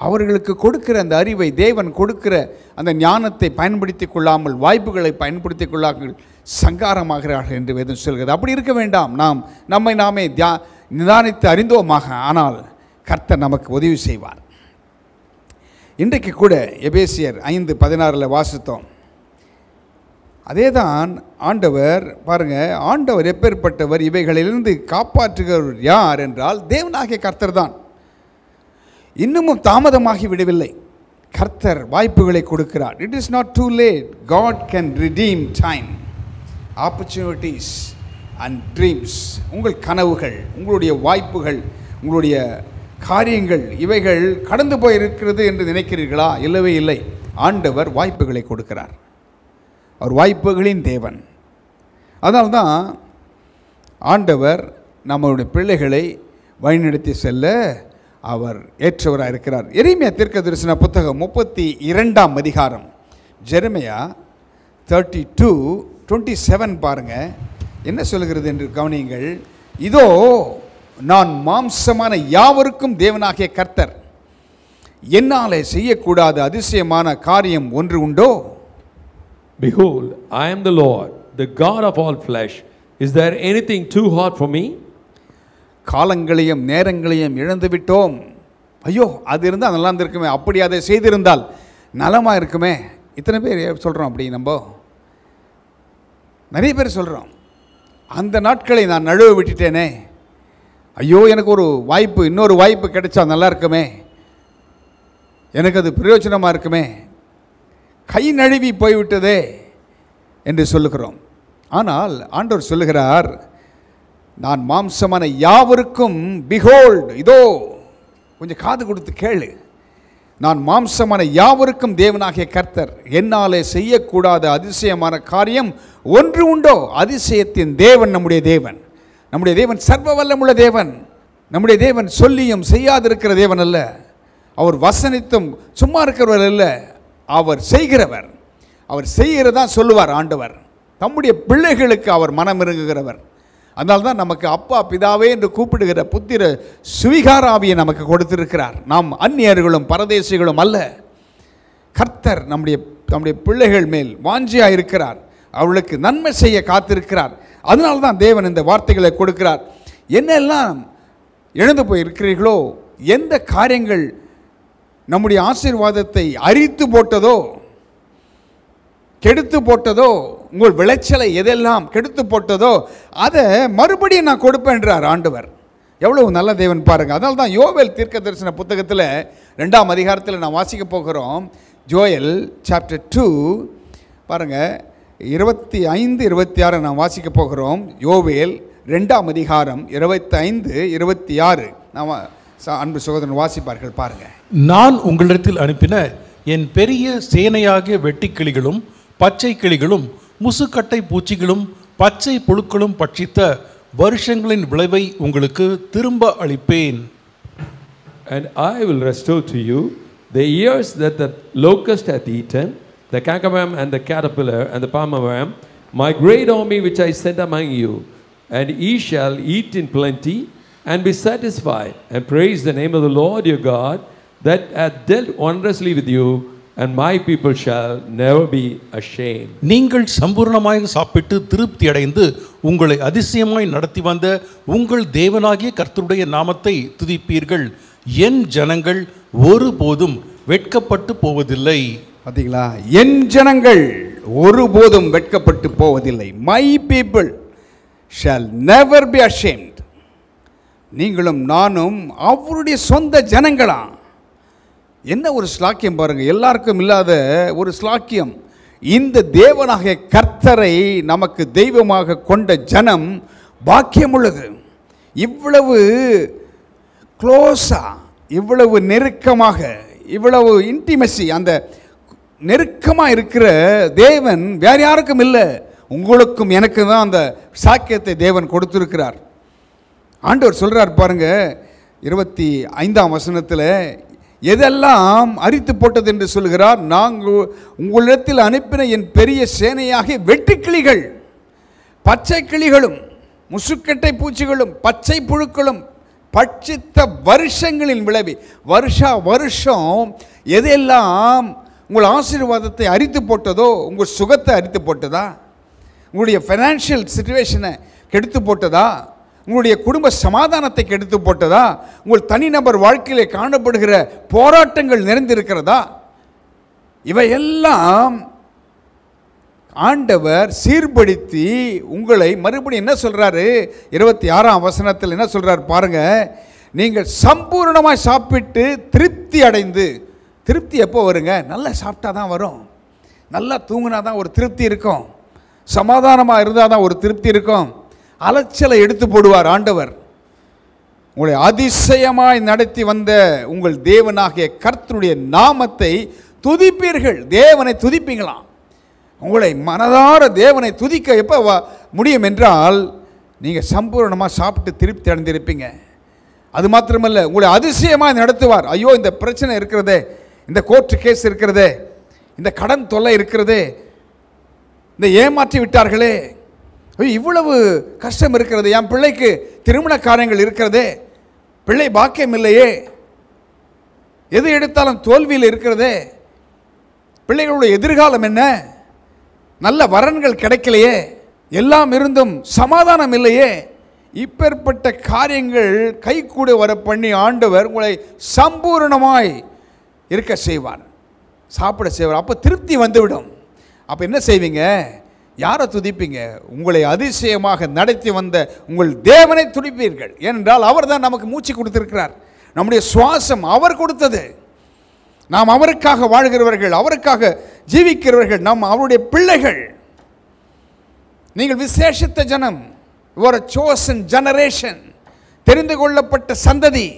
அவர்களுக்கு கொடுக்கிற அந்த அறிவை, தேவன் கொடுக்கிற அந்த ஞானத்தை பயன்படுத்தி கொள்ளாமல், வாய்ப்புகளை பயன்படுத்தி கொள்ளாமல் சங்காரமாகிறார்கள் என்று வேதம் சொல்கிறது. அப்படி இருக்க வேண்டாம். நாம் நம்மை நாமே நிதானித்து அறிந்தோமாக, ஆனால் கர்த்தர் நமக்கு உதவி செய்வார். இன்றைக்கு கூட எபேசியர் 5:16 வாசித்தோம். அதே தான் ஆண்டவர். பாருங்கள், ஆண்டவர் எப்பேற்பட்டவர், இவைகளிலிருந்து காப்பாற்றுகிறவர் யார் என்றால் தேவனாகிய கர்த்தர் தான். இன்னமும் தாமதமாகி விடவில்லை. கர்த்தர் வாய்ப்புகளை கொடுக்கிறார். It is not too late. God can redeem time, opportunities and dreams. உங்கள் கனவுகள், உங்களுடைய வாய்ப்புகள், உங்களுடைய காரியங்கள், இவைகள் கடந்து போயிருக்கிறது என்று நினைக்கிறீர்களா? இல்லவே இல்லை. ஆண்டவர் வாய்ப்புகளை கொடுக்கிறார். அவர் வாய்ப்புகளின் தேவன். அதனால்தான் ஆண்டவர் நம்முடைய பிள்ளைகளை வழிநடத்தி செல்ல அவர் ஏற்றவராக இருக்கிறார். எரேமியா தீர்க்கதரிசன புத்தகம் 32ஆம் அதிகாரம், ஜெரமியா 32:27 பாருங்க, என்ன சொல்கிறது என்று கவனியுங்கள். இதோ நான் மாம்சமான யாவருக்கும் தேவனாகிய கர்த்தர், என்னாலே செய்யக்கூடாத அதிசயமான காரியம் ஒன்று உண்டோ? Behold, I am the Lord, the God of all flesh. Is there anything too hard for me? காலங்களையும் நேரங்களையும் இழந்து விட்டோம். ஐயோ, அது இருந்தால் நல்லா இருந்திருக்குமே, அப்படி அதை செய்திருந்தால் நலமாக இருக்குமே. இத்தனை பேர் சொல்கிறோம். அப்படி நம்ம நிறைய பேர் சொல்கிறோம், அந்த நாட்களை நான் நழுவ விட்டுட்டேனே, ஐயோ எனக்கு ஒரு வாய்ப்பு, இன்னொரு வாய்ப்பு கிடைச்சா நல்லா இருக்குமே, எனக்கு அது பிரயோஜனமாக இருக்குமே, கை நழுவி போய்விட்டதே என்று சொல்லுகிறோம். ஆனால் ஆண்டவர் சொல்லுகிறார், நான் மாம்சமான யாவருக்கும், பிஹோல்ட், இதோ, கொஞ்சம் காது கொடுத்து கேளு, நான் மாம்சமான யாவருக்கும் தேவனாகிய கர்த்தர், என்னாலே செய்யக்கூடாத அதிசயமான காரியம் ஒன்று உண்டோ? அதிசயத்தின் தேவன் நம்முடைய தேவன். நம்முடைய தேவன் சர்வ வல்லமுள்ள தேவன். நம்முடைய தேவன் சொல்லியும் செய்யாதிருக்கிற தேவன் அல்ல. அவர் வசனித்தும் சும்மா இருக்கிறவர் அல்ல. அவர் செய்கிறவர். அவர் செய்கிறதா சொல்லுவார் ஆண்டவர். நம்முடைய பிள்ளைகளுக்கு அவர் மனம் இறங்குகிறவர். அதனால்தான் நமக்கு அப்பா பிதாவே என்று கூப்பிடுகிற புத்திர சுவிகாராவியை நமக்கு கொடுத்திருக்கிறார். நாம் அந்நியர்களும் பரதேசிகளும் அல்ல. கர்த்தர் நம்முடைய பிள்ளைகள் மேல் வாஞ்சியாக இருக்கிறார். அவளுக்கு நன்மை செய்ய காத்திருக்கிறார். அதனால்தான் தேவன் இந்த வார்த்தைகளை கொடுக்கிறார். என்னெல்லாம் இழந்து போய் இருக்கிறீர்களோ, எந்த காரியங்கள் நம்முடைய ஆசீர்வாதத்தை அரித்து போட்டதோ, கெடுத்து போட்டதோ, உங்கள் விளைச்சலை எதெல்லாம் கெடுத்து போட்டதோ அதை மறுபடியும் நான் கொடுப்பேன்றார் ஆண்டவர். எவ்வளவு நல்ல தேவன் பாருங்கள். அதனால தான் யோவேல் தீர்க்க தரிசன புத்தகத்தில் 2ஆம் அதிகாரத்தில் நான் வாசிக்க போகிறோம். ஜோயல் சாப்டர் 2 பாருங்கள் 25, 26 நான் வாசிக்க போகிறோம். யோவேல் 2ஆம் அதிகாரம் 25, 26 நாம் அன்பு சகோதரன் வாசிப்பார்கள் பாருங்கள். நான் உங்களிடத்தில் அனுப்பின என் பெரிய சேனையாகிய வெட்டுக்கிளிகளும் பச்சை கிளிகளும் முசுக்கட்டை பூச்சிகளும் பச்சை புழுக்களும் பட்சித்த வருஷங்களின் விளைவை உங்களுக்கு திரும்ப அளிப்பேன். And I will restore to you the years that the locust hath eaten, the cankerworm and the caterpillar and the palmerworm, my great army which I sent among you, and ye shall eat in plenty and be satisfied, and praise the name of the Lord your God that hath dealt wondrously with you, and my people shall never be ashamed. நீங்கள் சம்பூர்ணமாக சாப்பிட்டு திருப்தி அடைந்து உங்களை அதிசயமாய் நடத்தி வந்த உங்கள் தேவனாகிய கர்த்தருடைய நாமத்தை துதிப்பீர்கள். என் ஜனங்கள் ஒருபோதும் வெட்கப்பட்டு போவதில்லை. பார்த்தீங்களா? என் ஜனங்கள் ஒருபோதும் வெட்கப்பட்டு போவதில்லை. My people shall never be ashamed. நீங்களும் நானும் அவருடைய சொந்த ஜனங்களா? என்ன ஒரு ஸ்லாக்கியம் பாருங்கள், எல்லாருக்கும் இல்லாத ஒரு ஸ்லாக்கியம். இந்த தேவனாகிய கர்த்தரை நமக்கு தெய்வமாக கொண்ட ஜனம் பாக்கியம் உள்ளது. இவ்வளவு க்ளோஸாக, இவ்வளவு நெருக்கமாக, இவ்வளவு இன்டிமெசி, அந்த நெருக்கமாக இருக்கிற தேவன் வேறு யாருக்கும் இல்லை. உங்களுக்கும் எனக்கு தான் அந்த சாக்கியத்தை தேவன் கொடுத்திருக்கிறார். ஆண்டவர் சொல்கிறார் பாருங்க 25ஆம் வசனத்தில், எதெல்லாம் அரித்து போட்டது என்று சொல்கிறார். நாங்கள் உங்களிடத்தில் அனுப்பின என் பெரிய சேனையாகிய வெட்டுக்கிளிகள் பச்சை கிளிகளும் முசுக்கட்டை பூச்சிகளும் பச்சை புழுக்களும் பட்சித்த வருஷங்களின் விளைவி. வருஷம் எதெல்லாம் உங்கள் ஆசீர்வாதத்தை அரித்து போட்டதோ, உங்கள் சுகத்தை அரித்து போட்டதா, உங்களுடைய ஃபைனான்ஷியல் சிச்சுவேஷனை கெடுத்து போட்டதா, உங்களுடைய குடும்ப சமாதானத்தை கெடுத்து போட்டதா, உங்கள் தனிநபர் வாழ்க்கையிலே காணப்படுகிற போராட்டங்கள் நிறைந்திருக்கிறதா, இவையெல்லாம் ஆண்டவர் சீர்படுத்தி உங்களை மறுபடியும் என்ன சொல்கிறாரு 26ஆம் வசனத்தில் என்ன சொல்கிறார் பாருங்க. நீங்கள் சம்பூர்ணமாக சாப்பிட்டு திருப்தி அடைந்து. திருப்தி எப்போ வருங்க? நல்லா சாப்பிட்டா தான் வரும். நல்லா தூங்கினா தான் ஒரு திருப்தி இருக்கும். சமாதானமாக இருந்தால் தான் ஒரு திருப்தி இருக்கும். அலைச்சலை எடுத்து போடுவார் ஆண்டவர். உங்களை அதிசயமாய் நடத்தி வந்த உங்கள் தேவனாகிய கர்த்தருடைய நாமத்தை துதிப்பீர்கள். தேவனை துதிப்பீங்களாம். உங்களை மனதார தேவனை துதிக்க எப்போ முடியும் என்றால் நீங்கள் சம்பூர்ணமாக சாப்பிட்டு திருப்தி அடைந்திருப்பீங்க. அது மாத்திரமல்ல, உங்களை அதிசயமாக நடத்துவார். ஐயோ, இந்த பிரச்சனை இருக்கிறதே, இந்த கோர்ட்டு கேஸ் இருக்கிறதே, இந்த கடன் தொல்லை இருக்கிறதே, இந்த ஏமாற்றி விட்டார்களே, இவ்வளவு கஷ்டம் இருக்கிறது, என் பிள்ளைக்கு திருமண காரியங்கள் இருக்கிறதே, பிள்ளை பாக்கியம் இல்லையே, எது எடுத்தாலும் தோல்வியில் இருக்கிறதே, பிள்ளைகளுடைய எதிர்காலம் என்ன, நல்ல வரன்கள் கிடைக்கலையே, எல்லாம் இருந்தும் சமாதானம் இல்லையே, இப்பேற்பட்ட காரியங்கள் கைகூட வர பண்ணி ஆண்டவர் உங்களை சம்பூர்ணமாய் இருக்க செய்வார், சாப்பிட செய்வார். அப்போ திருப்தி வந்துவிடும். அப்போ என்ன செய்வீங்க? யாரை துதிப்பீங்க? உங்களை அதிசயமாக நடத்தி வந்த உங்கள் தேவனை துதிப்பீர்கள். ஏனென்றால் அவர் தான் நமக்கு மூச்சு கொடுத்திருக்கிறார். நம்முடைய சுவாசம் அவர் கொடுத்தது. நாம் அவருக்காக வாழ்கிறவர்கள், அவருக்காக ஜீவிக்கிறவர்கள், நாம் அவருடைய பிள்ளைகள். நீங்கள் விசேஷித்த ஜனம், ஒரு சோசன் ஜெனரேஷன், தெரிந்து கொள்ளப்பட்ட சந்ததி.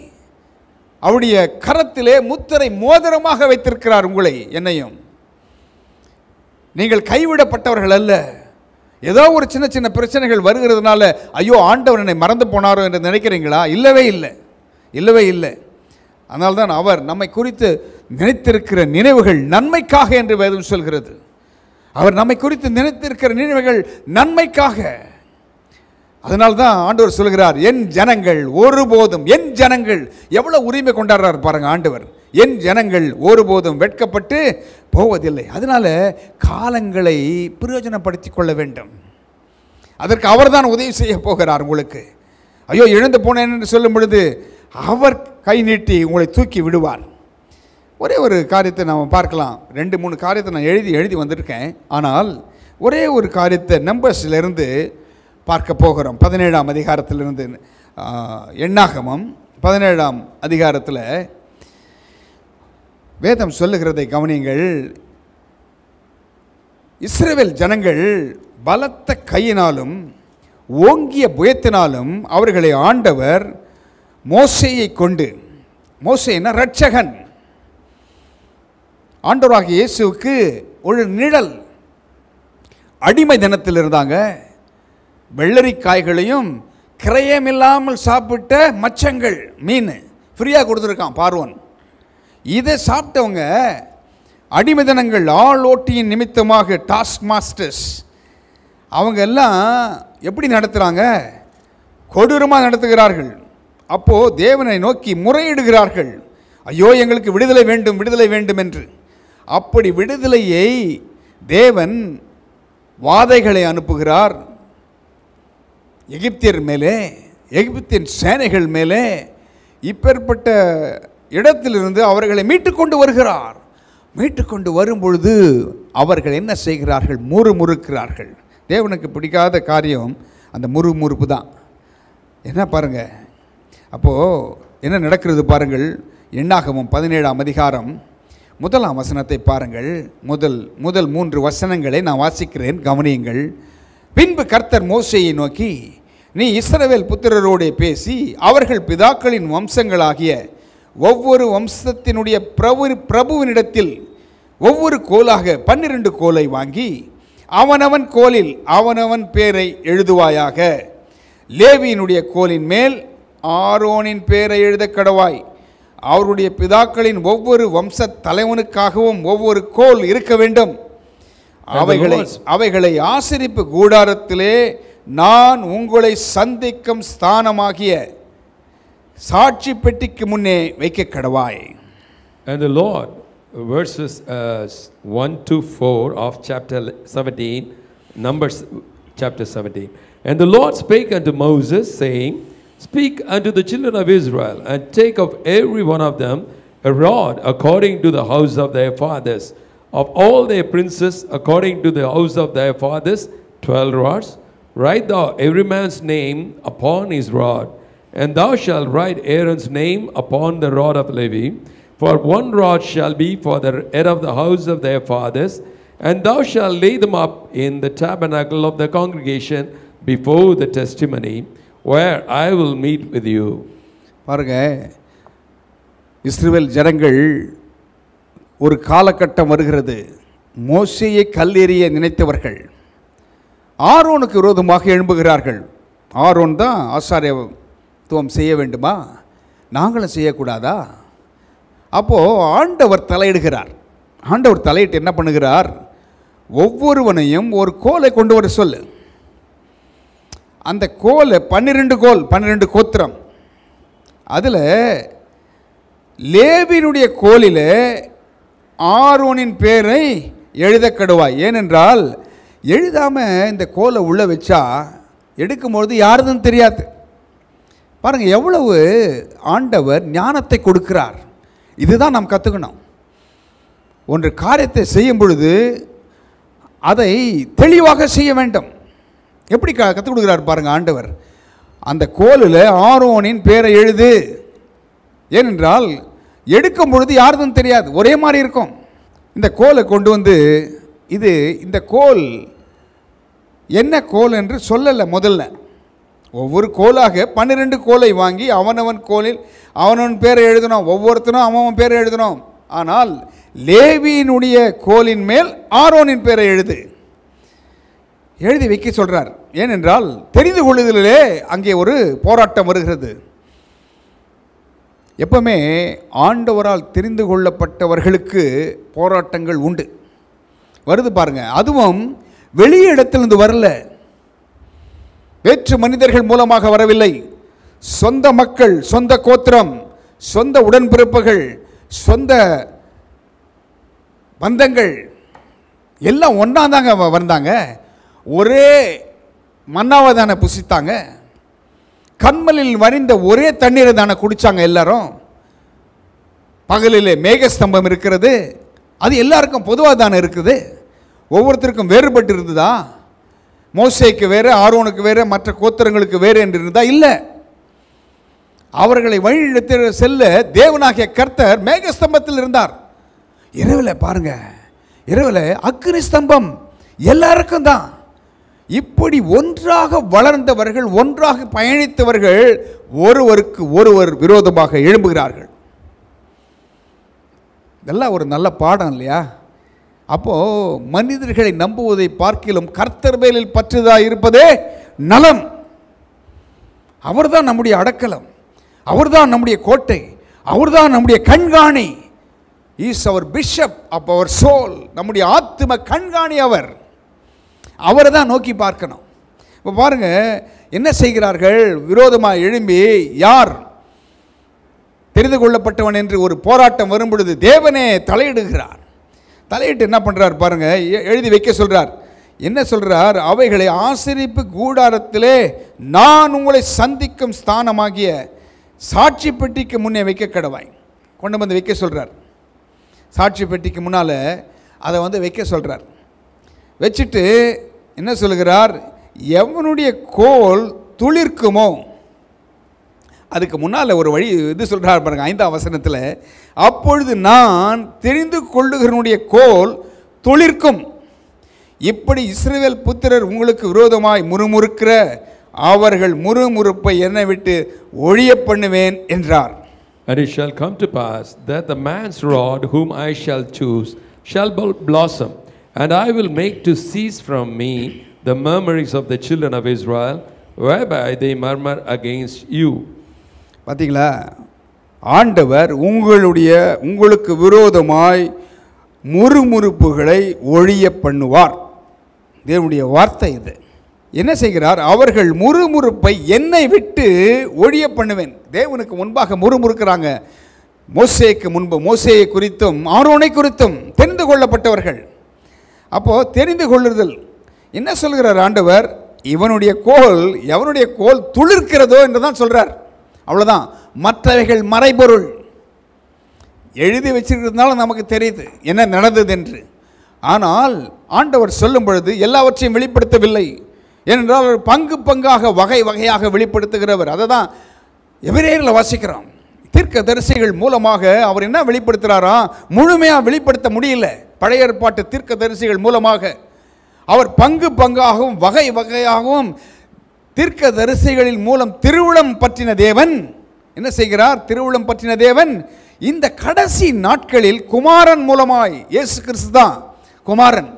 அவருடைய கரத்திலே முத்திரை மோதிரமாக வைத்திருக்கிறார் உங்களை, என்னையும். நீங்கள் கைவிடப்பட்டவர்கள் அல்ல. ஏதோ ஒரு சின்ன சின்ன பிரச்சனைகள் வருகிறதுனால ஐயோ ஆண்டவர் என்னை மறந்து போனாரோ என்று நினைக்கிறீங்களா? இல்லவே இல்லை, இல்லவே இல்லை. அதனால்தான் அவர் நம்மை குறித்து நினைத்திருக்கிற நினைவுகள் நன்மைக்காக என்று வேதம் சொல்கிறது. அவர் நம்மை குறித்து நினைத்திருக்கிற நினைவுகள் நன்மைக்காக. அதனால்தான் ஆண்டவர் சொல்கிறார், என் ஜனங்கள் ஒருபோதும், என் ஜனங்கள் எவ்வளவு உரிமை கொண்டாடுறார் பாருங்க ஆண்டவர். என் ஜனங்கள் ஒருபோதும் வெட்கப்பட்டு போவதில்லை. அதனால காலங்களை பிரயோஜனப்படுத்தி கொள்ள வேண்டும். அதற்கு அவர் தான் உதவி செய்ய போகிறார் உங்களுக்கு. ஐயோ எழுந்து போனேன் என்று சொல்லும் பொழுது அவர் கை நீட்டி உங்களை தூக்கி விடுவார். ஒரே ஒரு காரியத்தை நாம் பார்க்கலாம். 2-3 காரியத்தை நான் எழுதி வந்திருக்கேன். ஆனால் ஒரே ஒரு காரியத்தை நம்பர்ஸிலிருந்து பார்க்க போகிறோம். 17ஆம் அதிகாரத்திலிருந்து எண்ணாகமம் 17ஆம் அதிகாரத்தில் வேதம் சொல்லுகிறதை கவனியுங்கள். இஸ்ரவேல் ஜனங்கள் பலத்த கையினாலும் ஓங்கிய புயத்தினாலும் அவர்களை ஆண்டவர் மோசேயை கொண்டு, மோசேனா இரட்சகன், ஆண்டவராகிய இயேசுவுக்கு ஒரு நிழல். அடிமை தினத்தில் இருந்தாங்க. வெள்ளரிக்காய்களையும் கிரயமில்லாமல் சாப்பிட்ட மச்சங்கள், மீன் ஃப்ரீயாக கொடுத்துருக்கான் பார்வோன். இதை சாப்பிட்டவங்க அடிமை தினங்கள், ஆள் ஓட்டியின் நிமித்தமாக டாஸ்க் மாஸ்டர்ஸ், அவங்க எல்லாம் எப்படி நடத்துகிறாங்க? கொடூரமாக நடத்துகிறார்கள். அப்போது தேவனை நோக்கி முறையிடுகிறார்கள், ஐயோ எங்களுக்கு விடுதலை வேண்டும், விடுதலை வேண்டும் என்று. அப்படி விடுதலையை தேவன் வாதைகளை அனுப்புகிறார் எகிப்தியர் மேலே, எகிப்தின் சேனைகள் மேலே. இப்பேற்பட்ட இடத்திலிருந்து அவர்களை மீட்டுக்கொண்டு வருகிறார். மீட்டுக்கொண்டு வரும்பொழுது அவர்கள் என்ன செய்கிறார்கள்? முறுமுறுக்கிறார்கள். தேவனுக்கு பிடிக்காத காரியம் அந்த முறுமுறுப்பு தான். என்ன பாருங்கள், அப்போது என்ன நடக்கிறது பாருங்கள். எண்ணாகமம் 17ஆம் அதிகாரம் 1ஆம் வசனத்தை பாருங்கள். முதல் 3 வசனங்களை நான் வாசிக்கிறேன், கவனியுங்கள். பின்பு கர்த்தர் மோசேயை நோக்கி, நீ இஸ்ரவேல் புத்திரரோடே பேசி அவர்கள் பிதாக்களின் வம்சங்களாகிய ஒவ்வொரு வம்சத்தினுடைய பிரபுவினிடத்தில் ஒவ்வொரு கோலாக 12 கோலை வாங்கி அவனவன் கோலில் அவனவன் பேரை எழுதுவாயாக. லேவியினுடைய கோலின் மேல் ஆரோனின் பேரை எழுத கடவாய். அவருடைய பிதாக்களின் ஒவ்வொரு வம்ச தலைவனுக்காகவும் ஒவ்வொரு கோல் இருக்க வேண்டும். அவைகளை ஆசரிப்பு கூடாரத்திலே நான் உங்களை சந்திக்கும் ஸ்தானமாகிய சாட்சி பெட்டிக்கு முன்னே வைக்க கடவாய். And the Lord, verses 1 to 4 of chapter 17, Numbers chapter 17. And the Lord spake unto Moses, saying, Speak unto the children of Israel, and take of every one of them a rod according to the house of their fathers, of all their princes according to the house of their fathers, 12 rods. Write thou every man's name upon his rod, and thou shalt write Aaron's name upon the rod of Levi. For 1 rod shall be for the head of the house of their fathers, and thou shalt lay them up in the tabernacle of the congregation before the testimony, where I will meet with you. பாருங்க, இஸ்ரவேல் ஜனங்கள் ஒரு காலகட்டம் வருகிறது, மோசேயை கல்லெறிய நினைத்தவர்கள் ஆரோனுக்கு விரோதமாக எழும்புகிறார்கள். Aaron தான் ஆசாரியத்துவம் செய்ய வேண்டுமா, நாங்களும் செய்யக்கூடாதா? அப்போது ஆண்டவர் தலையிடுகிறார். ஆண்டவர் தலையிட்டு என்ன பண்ணுகிறார்? ஒவ்வொருவனையும் ஒரு கோலை கொண்டு வர சொல்லு. அந்த கோலை 12 கோல், 12 கோத்திரம். அதில் லேவியினுடைய கோலில் ஆரோனின் பேரை எழுத கடுவாய். ஏனென்றால் எழுதாமல் இந்த கோலை உள்ளே வச்சா எடுக்கும்பொழுது யாருதுன்னு தெரியாது. பாருங்கள் எவ்வளவு ஆண்டவர் ஞானத்தை கொடுக்கிறார். இதுதான் நாம் கற்றுக்கணும். ஒன்று காரியத்தை செய்யும் பொழுது அதை தெளிவாக செய்ய வேண்டும். எப்படி கற்றுக் கொடுக்குறார் பாருங்கள் ஆண்டவர். அந்த கோலில் ஆரோனின் பேரை எழுது. ஏனென்றால் எடுக்கும் பொழுது யாருதுன்னு தெரியாது, ஒரே மாதிரி இருக்கும். இந்த கோலை கொண்டு வந்து இந்த கோல் என்ன கோல் என்று சொல்லலை. முதல்ல ஒவ்வொரு கோலாக 12 கோலை வாங்கி அவனவன் கோலில் அவனவன் பேரை எழுதணும். ஒவ்வொருத்தனும் அவன் பேரை எழுதணும். ஆனால் லேவியினுடைய கோலின் மேல் ஆரோனின் பேரை எழுதி வைக்க சொல்கிறார். ஏனென்றால் தெரிந்து கொள்ளுதலே அங்கே ஒரு போராட்டம் வருகிறது. எப்பவுமே ஆண்டவரால் தெரிந்து கொள்ளப்பட்டவர்களுக்கு போராட்டங்கள் உண்டு, வருது பாருங்க. அதுவும் வெளி இடத்திலிருந்து வரல, வேற்று மனிதர்கள் மூலமாக வரவில்லை. சொந்த மக்கள், சொந்த கோத்திரம், சொந்த உடன்பிறப்புகள், சொந்த பந்தங்கள் எல்லாம் ஒன்றா தாங்க வந்தாங்க. ஒரே மன்னாவை தானே புசித்தாங்க. கண்மலில் வரிந்த ஒரே தண்ணீரை தானே குடித்தாங்க எல்லாரும். பகலிலே மேகஸ்தம்பம் இருக்கிறது, அது எல்லாருக்கும் பொதுவாக தானே இருக்குது. ஒவ்வொருத்தருக்கும் வேறுபட்டு இருந்ததா? மோசேக்கு வேறு, ஆரோனுக்கு வேறு, மற்ற கோத்திரங்களுக்கு வேறு என்று இருந்தா? இல்லை. அவர்களை வழிநடத்தி செல்ல தேவனாகிய கர்த்தர் மேகஸ்தம்பத்தில் இருந்தார். இரவில் பாருங்க, இரவில் அக்கினி ஸ்தம்பம் எல்லாருக்கும் தான். இப்படி ஒன்றாக வளர்ந்தவர்கள், ஒன்றாக பயணித்தவர்கள் ஒருவருக்கு ஒருவர் விரோதமாக எழும்புகிறார்கள். இதெல்லாம் ஒரு நல்ல பாடம் இல்லையா? அப்போ மனிதர்களை நம்புவதை பார்க்கிலும் கர்த்தர் மேலில் பற்றுதா இருப்பதே நலம். அவர்தான் நம்முடைய அடக்கலம், அவர்தான் நம்முடைய கோட்டை, அவர்தான் நம்முடைய கண்காணி. Is our bishop of our soul. நம்முடைய ஆத்தும கண்காணி அவர். அவரை தான் நோக்கி பார்க்கணும். இப்போ பாருங்க என்ன செய்கிறார்கள்? விரோதமாக எழும்பி யார் தெரிந்து கொள்ளப்பட்டவன் என்று ஒரு போராட்டம் வரும் பொழுது தேவனே தலையிடுகிறார். தலையிட்டு என்ன பண்ணுறார் பாருங்க, எழுதி வைக்க சொல்கிறார். என்ன சொல்கிறார்? அவைகளை ஆசரிப்பு கூடாரத்திலே நான் உங்களை சந்திக்கும் ஸ்தானமாகிய சாட்சி பெட்டிக்கு முன்னே வைக்க கடவாய். கொண்டு வந்து வைக்க சொல்கிறார். சாட்சி பெட்டிக்கு முன்னால் அதை வந்து வைக்க சொல்கிறார். வச்சுட்டு என்ன சொல்கிறார்? எவனுடைய கோல் துளிர்க்குமோ, அதுக்கு முன்னால் ஒரு வழி இது சொல்கிறார் பாருங்க, 5ஆம் வசனத்தில், அப்பொழுது நான் தெரிந்து கொள்ளுகிறனுடைய கோல் துளிர்க்கும். இப்படி இஸ்ரவேல் புத்திரர் உங்களுக்கு விரோதமாய் முறுமுறுக்கிற அவர்கள் முறுமுறுப்பை என்னை விட்டு ஒழிய பண்ணுவேன் என்றார். And it shall come to pass that the man's rod whom I shall choose shall blossom, and I will make to cease from me the murmurings of the children of Israel, whereby they murmur against you. பார்த்தீங்களா? ஆண்டவர் உங்களுக்கு விரோதமாய் முறுமுறுப்புகளை ஒழிய பண்ணுவார். தேவனுடைய வார்த்தை இது. என்ன செய்கிறார்? அவர்கள் முறுமுறுப்பை என்னை விட்டு ஒழிய பண்ணுவேன். தேவனுக்கு முன்பாக முறுமுறுக்கிறாங்க. மோசேக்கு முன்பு மோசேயை குறித்தும் ஆரோனை குறித்தும் தெரிந்து கொள்ளப்பட்டவர்கள். அப்போ தெரிந்து கொள்ளுதல் என்ன சொல்கிறார் ஆண்டவர்? எவனுடைய கோல் துளிர்க்கிறதோ என்று தான் சொல்றார். அவ்வளோதான். மற்றவைகள் மறைபொருள். எழுதி வச்சிருக்கிறதுனால நமக்கு தெரியுது என்ன நடந்தது என்று. ஆனால் ஆண்டவர் சொல்லும் பொழுது எல்லாவற்றையும் வெளிப்படுத்தவில்லை. ஏனென்றால் ஒரு பங்கு பங்காக வகை வகையாக வெளிப்படுத்துகிறவர். அதை தான் எபிரேயரில் வாசிக்கிறோம். தீர்க்கதரிசிகள் மூலமாக அவர் என்ன வெளிப்படுத்துகிறாரா? முழுமையாக வெளிப்படுத்த முடியல. பழைய ஏற்பாட்டு தீர்க்கதரிசிகள் மூலமாக அவர் பங்கு பங்காகவும் வகை வகையாகவும் தீர்க்கதரிசிகளின் மூலம் திருவுளம் பற்றின தேவன் என்ன செய்கிறார்? திருவுளம் பற்றின தேவன் இந்த கடைசி நாட்களில் குமாரன் மூலமாய், இயேசு கிறிஸ்து தான் குமாரன்,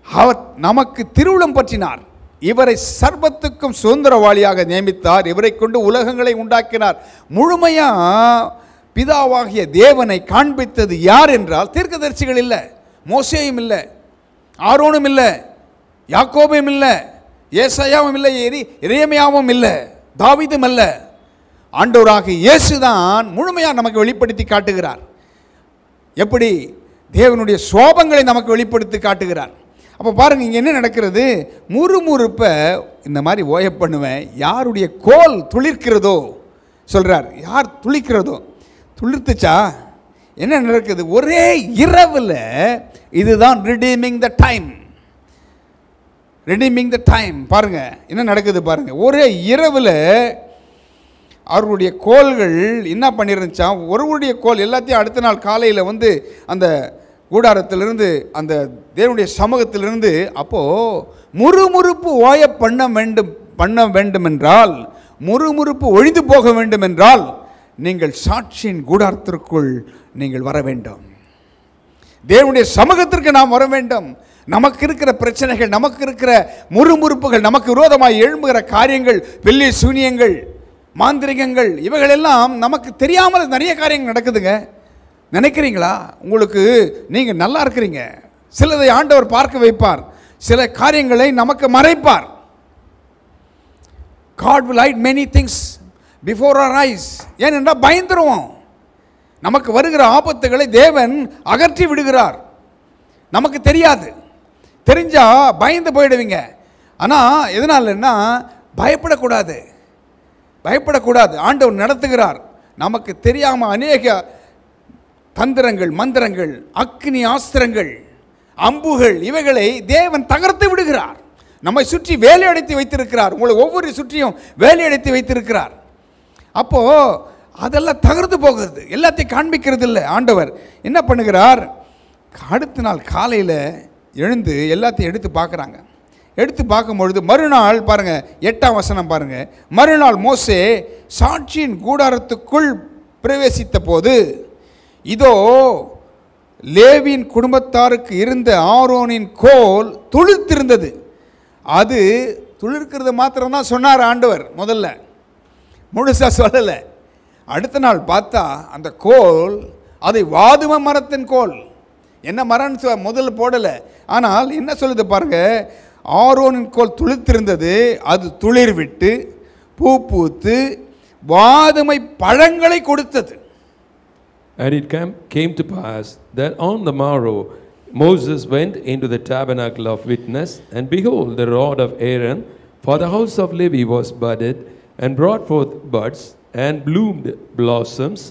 அவர் நமக்கு திருவுளம் பற்றினார். இவரை சர்வத்துக்கும் சுதந்திரவாளியாக நியமித்தார். இவரை கொண்டு உலகங்களை உண்டாக்கினார். முழுமையா பிதாவாகிய தேவனை காண்பித்தது யார் என்றால் தீர்க்கதரிசிகள் இல்லை, மோசேயும் இல்லை, ஆரோனும் இல்லை, யாக்கோபும் இல்லை, ஏசாயாவும் இல்லை, எரேமியாவும் இல்லை, தாவீதும் அல்ல. ஆண்டவராக இயேசுதான் முழுமையாக நமக்கு வெளிப்படுத்தி காட்டுகிறார். எப்படி தேவனுடைய சோபங்களை நமக்கு வெளிப்படுத்தி காட்டுகிறார். அப்போ பாருங்க இங்கே என்ன நடக்கிறது? முறுமுறுப்பை இந்த மாதிரி ஓய பண்ணுவேன். யாருடைய கோல் துளிர்க்கிறதோ சொல்கிறார். யார் துளிக்கிறதோ துளிர்த்துச்சா? என்ன நடக்குது? ஒரே இரவில் இதுதான் redeeming the time. Redeeming the time. பாருங்க என்ன நடக்குது பாருங்க. ஒரே இரவில் அவருடைய கோல்கள் என்ன பண்ணிருந்துச்சா? ஒருவருடைய கோல் எல்லாத்தையும் அடுத்த நாள் காலையில் வந்து அந்த கூடாரத்திலிருந்து அந்த தேவனுடைய சமூகத்திலிருந்து அப்போது முறுமுறுப்பு ஓய பண்ண வேண்டும் என்றால், முறுமுறுப்பு ஒழிந்து போக வேண்டும் என்றால் நீங்கள் சாட்சியின் கூடாரத்திற்குள் நீங்கள் வர வேண்டும். தேவனுடைய சமூகத்திற்கு நாம் வர வேண்டும். நமக்கு இருக்கிற பிரச்சனைகள், நமக்கு இருக்கிற முறுமுறுப்புகள், நமக்கு விரோதமாக எழும்புகிற காரியங்கள், வெள்ளி சூனியங்கள், மாந்திரிகங்கள், இவைகளெல்லாம் நமக்கு தெரியாமல் நிறைய காரியங்கள் நடக்குதுங்க. நினைக்கிறீங்களா? உங்களுக்கு நீங்கள் நல்லா இருக்கிறீங்க. சிலதை ஆண்டவர் பார்க்க வைப்பார், சில காரியங்களை நமக்கு மறைப்பார். God will hide many things before our eyes. ஏனென்றால் பயந்துருவோம். நமக்கு வருகிற ஆபத்துகளை தேவன் அகற்றி விடுகிறார். நமக்கு தெரியாது. தெரிஞ்சா பயந்து போயிடுவீங்க. ஆனால் எதனாலன்னா பயப்படக்கூடாது. பயப்படக்கூடாது. ஆண்டவர் நடத்துகிறார். நமக்கு தெரியாமல் அநேக தந்திரங்கள், மந்திரங்கள், அக்னி ஆஸ்திரங்கள், அம்புகள் இவைகளை தேவன் தகர்த்து விடுகிறார். நம்மை சுற்றி வேலையடைத்து வைத்திருக்கிறார். உங்களை ஒவ்வொரு சுற்றியும் வேலையடைத்து வைத்திருக்கிறார். அப்போ அதெல்லாம் தகர்த்து போகிறது, எல்லாத்தையும் காண்பிக்கிறது இல்லை. ஆண்டவர் என்ன பண்ணுகிறார், அடுத்த நாள் காலையில் எழுந்து எல்லாத்தையும் எடுத்து பார்க்குறாங்க. எடுத்து பார்க்கும்பொழுது மறுநாள் பாருங்க, 8ஆம் வசனம் பாருங்க, மறுநாள் மோசே சாட்சியின் கூடாரத்துக்குள் பிரவேசித்த போது இதோ லேவியின் குடும்பத்தாருக்கு இருந்த ஆரோனின் கோல் துளிர்த்திருந்தது. அது துளிர்க்கிறது மாத்திரம்தான் சொன்னார் ஆண்டவர், முதல்ல முழுசாக சொல்லலை. அடுத்த நாள் பார்த்தா அந்த கோல் அதை வாதும மரத்தின் கோல். என்ன மரம்னு முதல்ல போடலை, ஆனால் என்ன சொல்லுது பாருங்க, ஆரோனின் கோல் துளிர்த்திருந்தது, அது துளிர் விட்டு பூ பூத்து வாதுமை பழங்களை கொடுத்தது. And it came to pass that on the morrow Moses went into the tabernacle of witness, and behold, the rod of Aaron for the house of Levi was budded, and brought forth buds, and bloomed blossoms,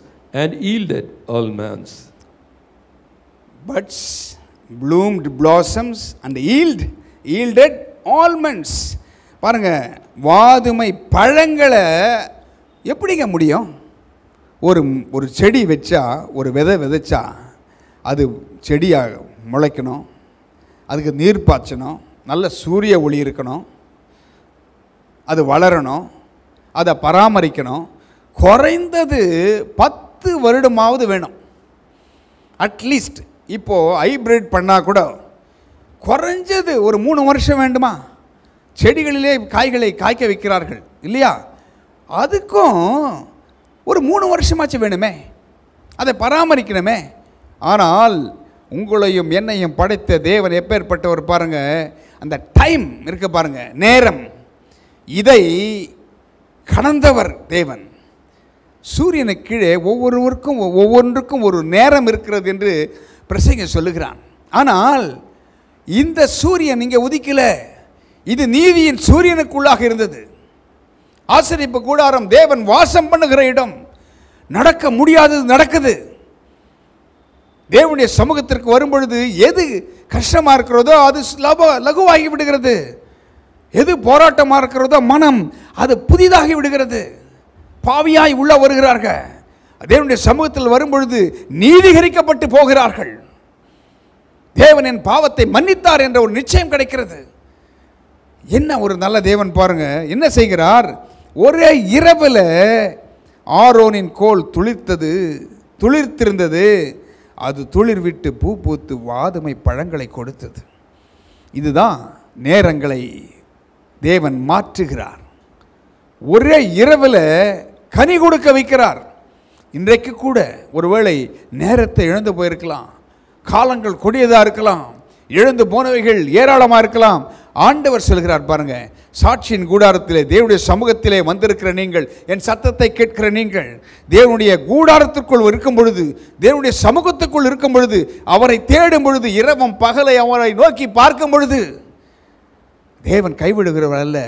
and yielded almonds. Buds, bloomed blossoms, and yielded almonds. பாருங்க, வாதுமை பழங்களை எப்படிங்க முடியும்? ஒரு செடி வச்சா, ஒரு விதை விதைச்சா அது செடியாக முளைக்கணும், அதுக்கு நீர் பாய்ச்சணும், நல்ல சூரிய ஒளி இருக்கணும், அது வளரணும், அதை பராமரிக்கணும். குறைந்தது 10 வருடமாவது வேணும் அட்லீஸ்ட். இப்போது ஹைப்ரிட் பண்ணால் கூட குறைஞ்சது ஒரு 3 வருஷம் வேண்டுமா? செடிகளிலே காய்களை காய்க்க வைக்கிறார்கள் இல்லையா? அதுக்கும் ஒரு 3 வருஷமாச்சு வேணுமே, அதை பராமரிக்கணுமே. ஆனால் உங்களையும் என்னையும் படைத்த தேவன் எப்பேற்பட்டவர் பாருங்க, அந்த டைம் இருக்க பாருங்க, நேரம், இதை கடந்தவர் தேவன். சூரியனுக்கு கீழே ஒவ்வொன்றுக்கும் ஒரு நேரம் இருக்கிறது என்று பிரசங்கி சொல்லுகிறான். ஆனால் இந்த சூரியன் இங்கே உதிக்கல, இது நீதியின் சூரியனுக்குள்ளாக இருந்தது. ஆசரிப்பு கூடாரம் தேவன் வாசம் பண்ணுகிற இடம். நடக்க முடியாதது நடக்குது. தேவனுடைய சமூகத்திற்கு வரும்பொழுது எது கஷ்டமாக இருக்கிறதோ அது லகுவாகி விடுகிறது, எது போராட்டமாக இருக்கிறதோ மனம் அது புதிதாகி விடுகிறது. பாவியாய் உள்ள வருகிறார்கள், தேவனுடைய சமூகத்தில் வரும்பொழுது நீதிகரிக்கப்பட்டு போகிறார்கள். தேவன் என் பாவத்தை மன்னித்தார் என்ற ஒரு நிச்சயம் கிடைக்கிறது. என்ன ஒரு நல்ல தேவன் பாருங்க, என்ன செய்கிறார், ஒரே இரவில் ஆரோனின் கோல் துளிர்த்திருந்தது, அது துளிர் விட்டு பூ பூத்து வாதுமை பழங்களை கொடுத்தது. இதுதான் நேரங்களை தேவன் மாற்றுகிறார். ஒரே இரவில் கனி கொடுக்க வைக்கிறார். இன்றைக்கு கூட ஒருவேளை நேரத்தை இழந்து போயிருக்கலாம், காலங்கள் கொடியதாக இருக்கலாம், இழந்து போனவைகள் ஏராளமாக இருக்கலாம். ஆண்டவர் சொல்கிறார் பாருங்க, சாட்சியின் கூடாரத்திலே தேவனுடைய சமூகத்திலே வந்திருக்கிற நீங்கள், என் சத்தத்தை கேட்கிற நீங்கள், தேவனுடைய கூடாரத்திற்குள் இருக்கும் பொழுது, தேவனுடைய சமூகத்துக்குள் இருக்கும் பொழுது, அவரை தேடும் பொழுது, இரவும் பகலை அவரை நோக்கி பார்க்கும் பொழுது, தேவன் கைவிடுகிறவர் அல்ல.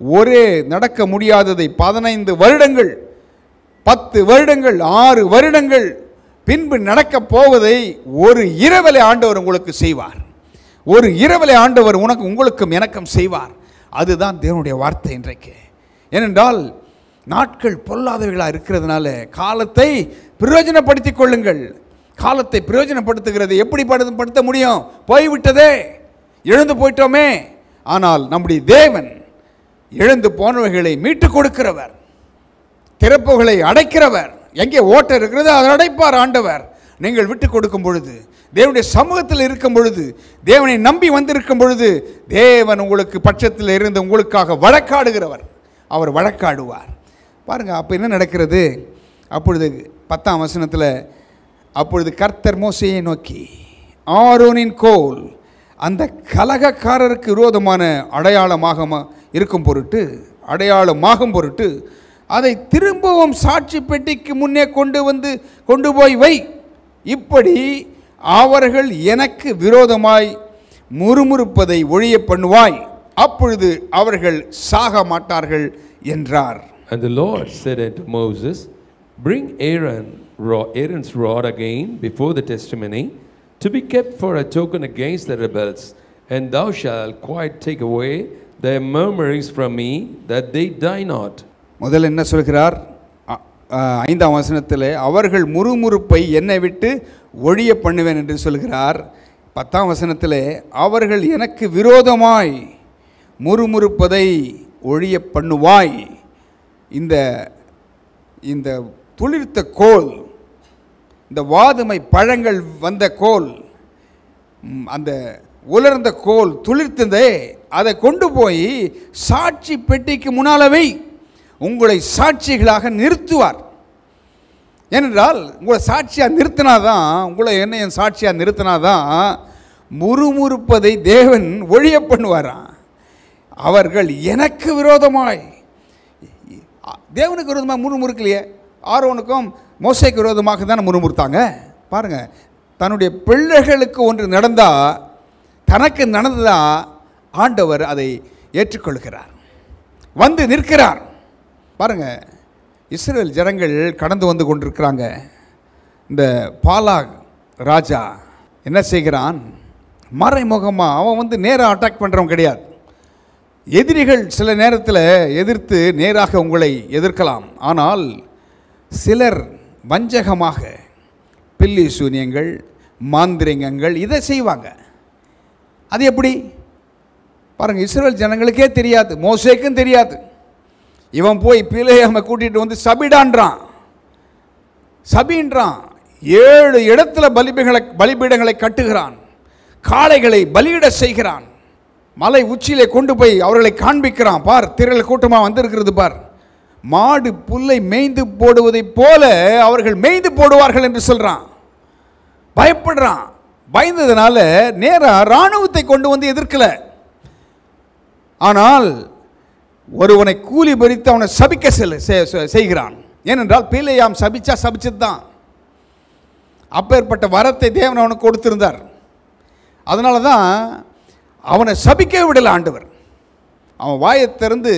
ஒரே நடக்க முடியாததை 15 வருடங்கள், 10 வருடங்கள், 6 வருடங்கள் பின்பு நடக்கப் போவதை ஒரு இரவிலே ஆண்டவர் உங்களுக்கு செய்வார். ஒரு இரவிலே ஆண்டவர் உங்களுக்கும் எனக்கும் செய்வார். அதுதான் தேவனுடைய வார்த்தை இன்றைக்கு. ஏனென்றால் நாட்கள் பொல்லாதவைகளாக இருக்கிறதுனால காலத்தை பிரயோஜனப்படுத்திக் கொள்ளுங்கள். காலத்தை பிரயோஜனப்படுத்துகிறது எப்படி படுத்த முடியும்? போய்விட்டதே, இழந்து போயிட்டோமே. ஆனால் நம்முடைய தேவன் இழந்து போனவைகளை மீட்டுக் கொடுக்கிறவர், திறப்புகளை அடைக்கிறவர். எங்கே ஓட்டை இருக்கிறதோ அதை அடைப்பார் ஆண்டவர். நீங்கள் விட்டு கொடுக்கும் பொழுது, தேவனுடைய சமூகத்தில் இருக்கும் பொழுது, தேவனை நம்பி வந்திருக்கும் பொழுது, தேவன் உங்களுக்கு பட்சத்தில் இருந்து உங்களுக்காக வழக்காடுகிறவர். அவர் வழக்காடுவார். பாருங்கள், அப்போ என்ன நடக்கிறது? அப்பொழுது 10ஆம் வசனத்தில், அப்பொழுது கர்த்தர் மோசேயை நோக்கி, ஆரோனின் கோல் அந்த கலகக்காரருக்கு விரோதமான அடையாளமாகும் பொருட்டு அதை திரும்பவும் சாட்சி பெட்டிக்கு முன்னே கொண்டு போய் வை. இப்படி அவர்கள் எனக்கு விரோதமாய் முறுமுறுப்பதை ஒழிய பண்ணுவாய், அப்பொழுது அவர்கள் சாக மாட்டார்கள் என்றார். And the Lord said unto Moses, bring Aaron's rod again before the testimony, to be kept for a token against the rebels, and thou shalt quite take away their murmurings from me, that they die not. முதல்ல என்ன சொல்கிறார்? 5ஆம் வசனத்திலே அவர்கள் முறுமுறுப்பை என்னை விட்டு ஒழிய பண்ணுவேன் என்று சொல்கிறார். 10ஆம் வசனத்திலே அவர்கள் எனக்கு விரோதமாய் முறுமுறுப்பதை ஒழிய பண்ணுவாய். இந்த துளிர்த்த கோல், இந்த வாதுமை பழங்கள் வந்த கோல், அந்த உலர்ந்த கோல் துளிர்த்ததே, அதை கொண்டு போய் சாட்சி பெட்டிக்கு முன்னாலவை உங்களை சாட்சிகளாக நிறுத்துவார். ஏனென்றால் உங்களை சாட்சியாக நிறுத்தினாதான், உங்களை என்னையும் சாட்சியாக நிறுத்தினாதான் முறுமுறுப்பதை தேவன் ஒழிய பண்ணுவாராம். அவர்கள் எனக்கு விரோதமாய், தேவனுக்கு விரோதமாக முறுமுறுக்கலையே, ஆரோனுக்கும் மோசேக்கு விரோதமாக தானே முறுமுறுத்தாங்க. பாருங்கள், தன்னுடைய பிள்ளைகளுக்கு ஒன்று நடந்தால், தனக்கு நடந்ததா ஆண்டவர் அதை ஏற்றுக்கொள்கிறார், வந்து நிற்கிறார். பாருங்கள், இஸ்ரவேல் ஜனங்கள் கடந்து வந்து கொண்டிருக்கிறாங்க. இந்த பாலாக் ராஜா என்ன செய்கிறான்? மறைமுகமாக அவன் வந்து நேராக அட்டாக் பண்ணுறவன் கிடையாது. எதிரிகள் சில நேரத்தில் எதிர்த்து நேராக உங்களை எதிர்க்கலாம். ஆனால் சிலர் வஞ்சகமாக பில்லி சூனியங்கள், மாந்திரிகங்கள் இதை செய்வாங்க. அது எப்படி பாருங்கள், இஸ்ரவேல் ஜனங்களுக்கே தெரியாது, மோசேக்கும் தெரியாது. இவன் போய் பிலேயாமை கூட்டிகிட்டு வந்து சபின்றான். 7 இடத்துல பலிபீடங்களை கட்டுகிறான், காளைகளை பலியிட செய்கிறான், மலை உச்சியிலே கொண்டு போய் அவர்களை காண்பிக்கிறான். பார், திரள் கூட்டமாக வந்திருக்கிறது பார், மாடு புல்லை மேய்ந்து போடுவதைப் போல அவர்கள் மேய்ந்து போடுவார்கள் என்று சொல்கிறான். பயப்படுறான். பயந்ததுனால நேராக இராணுவத்தை கொண்டு வந்து எதிர்க்கல. ஆனால் ஒருவனை கூலி பறித்து அவனை சபிக்க செய்கிறான். ஏனென்றால் பிலேயாம் சபிச்சது தான். அப்பேற்பட்ட வரத்தை தேவன் அவனுக்கு கொடுத்திருந்தார். அதனால தான் அவனை சபிக்க விடலை ஆண்டவர். அவன் வாயை திறந்து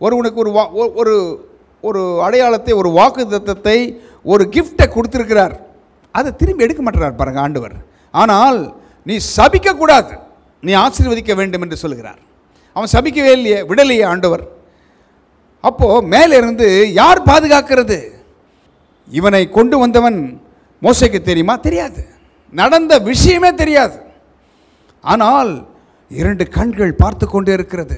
ஒருவனுக்கு ஒரு அடையாளத்தை, ஒரு வாக்கு தத்தத்தை, ஒரு கிஃப்டை கொடுத்திருக்கிறார். அதை திரும்பி எடுக்க மாட்டார் பாருங்க ஆண்டவர். ஆனால் நீ சபிக்கக்கூடாது, நீ ஆசீர்வதிக்க வேண்டும் என்று சொல்கிறார். அவன் சபிக்கவே இல்லையே, விடலையே ஆண்டவர். அப்போது மேலே இருந்து யார் பாதுகாக்கிறது? இவனை கொண்டு வந்தவன் மோசேக்கு தெரியுமா? தெரியாது. நடந்த விஷயமே தெரியாது. ஆனால் 2 கண்கள் பார்த்து கொண்டே இருக்கிறது.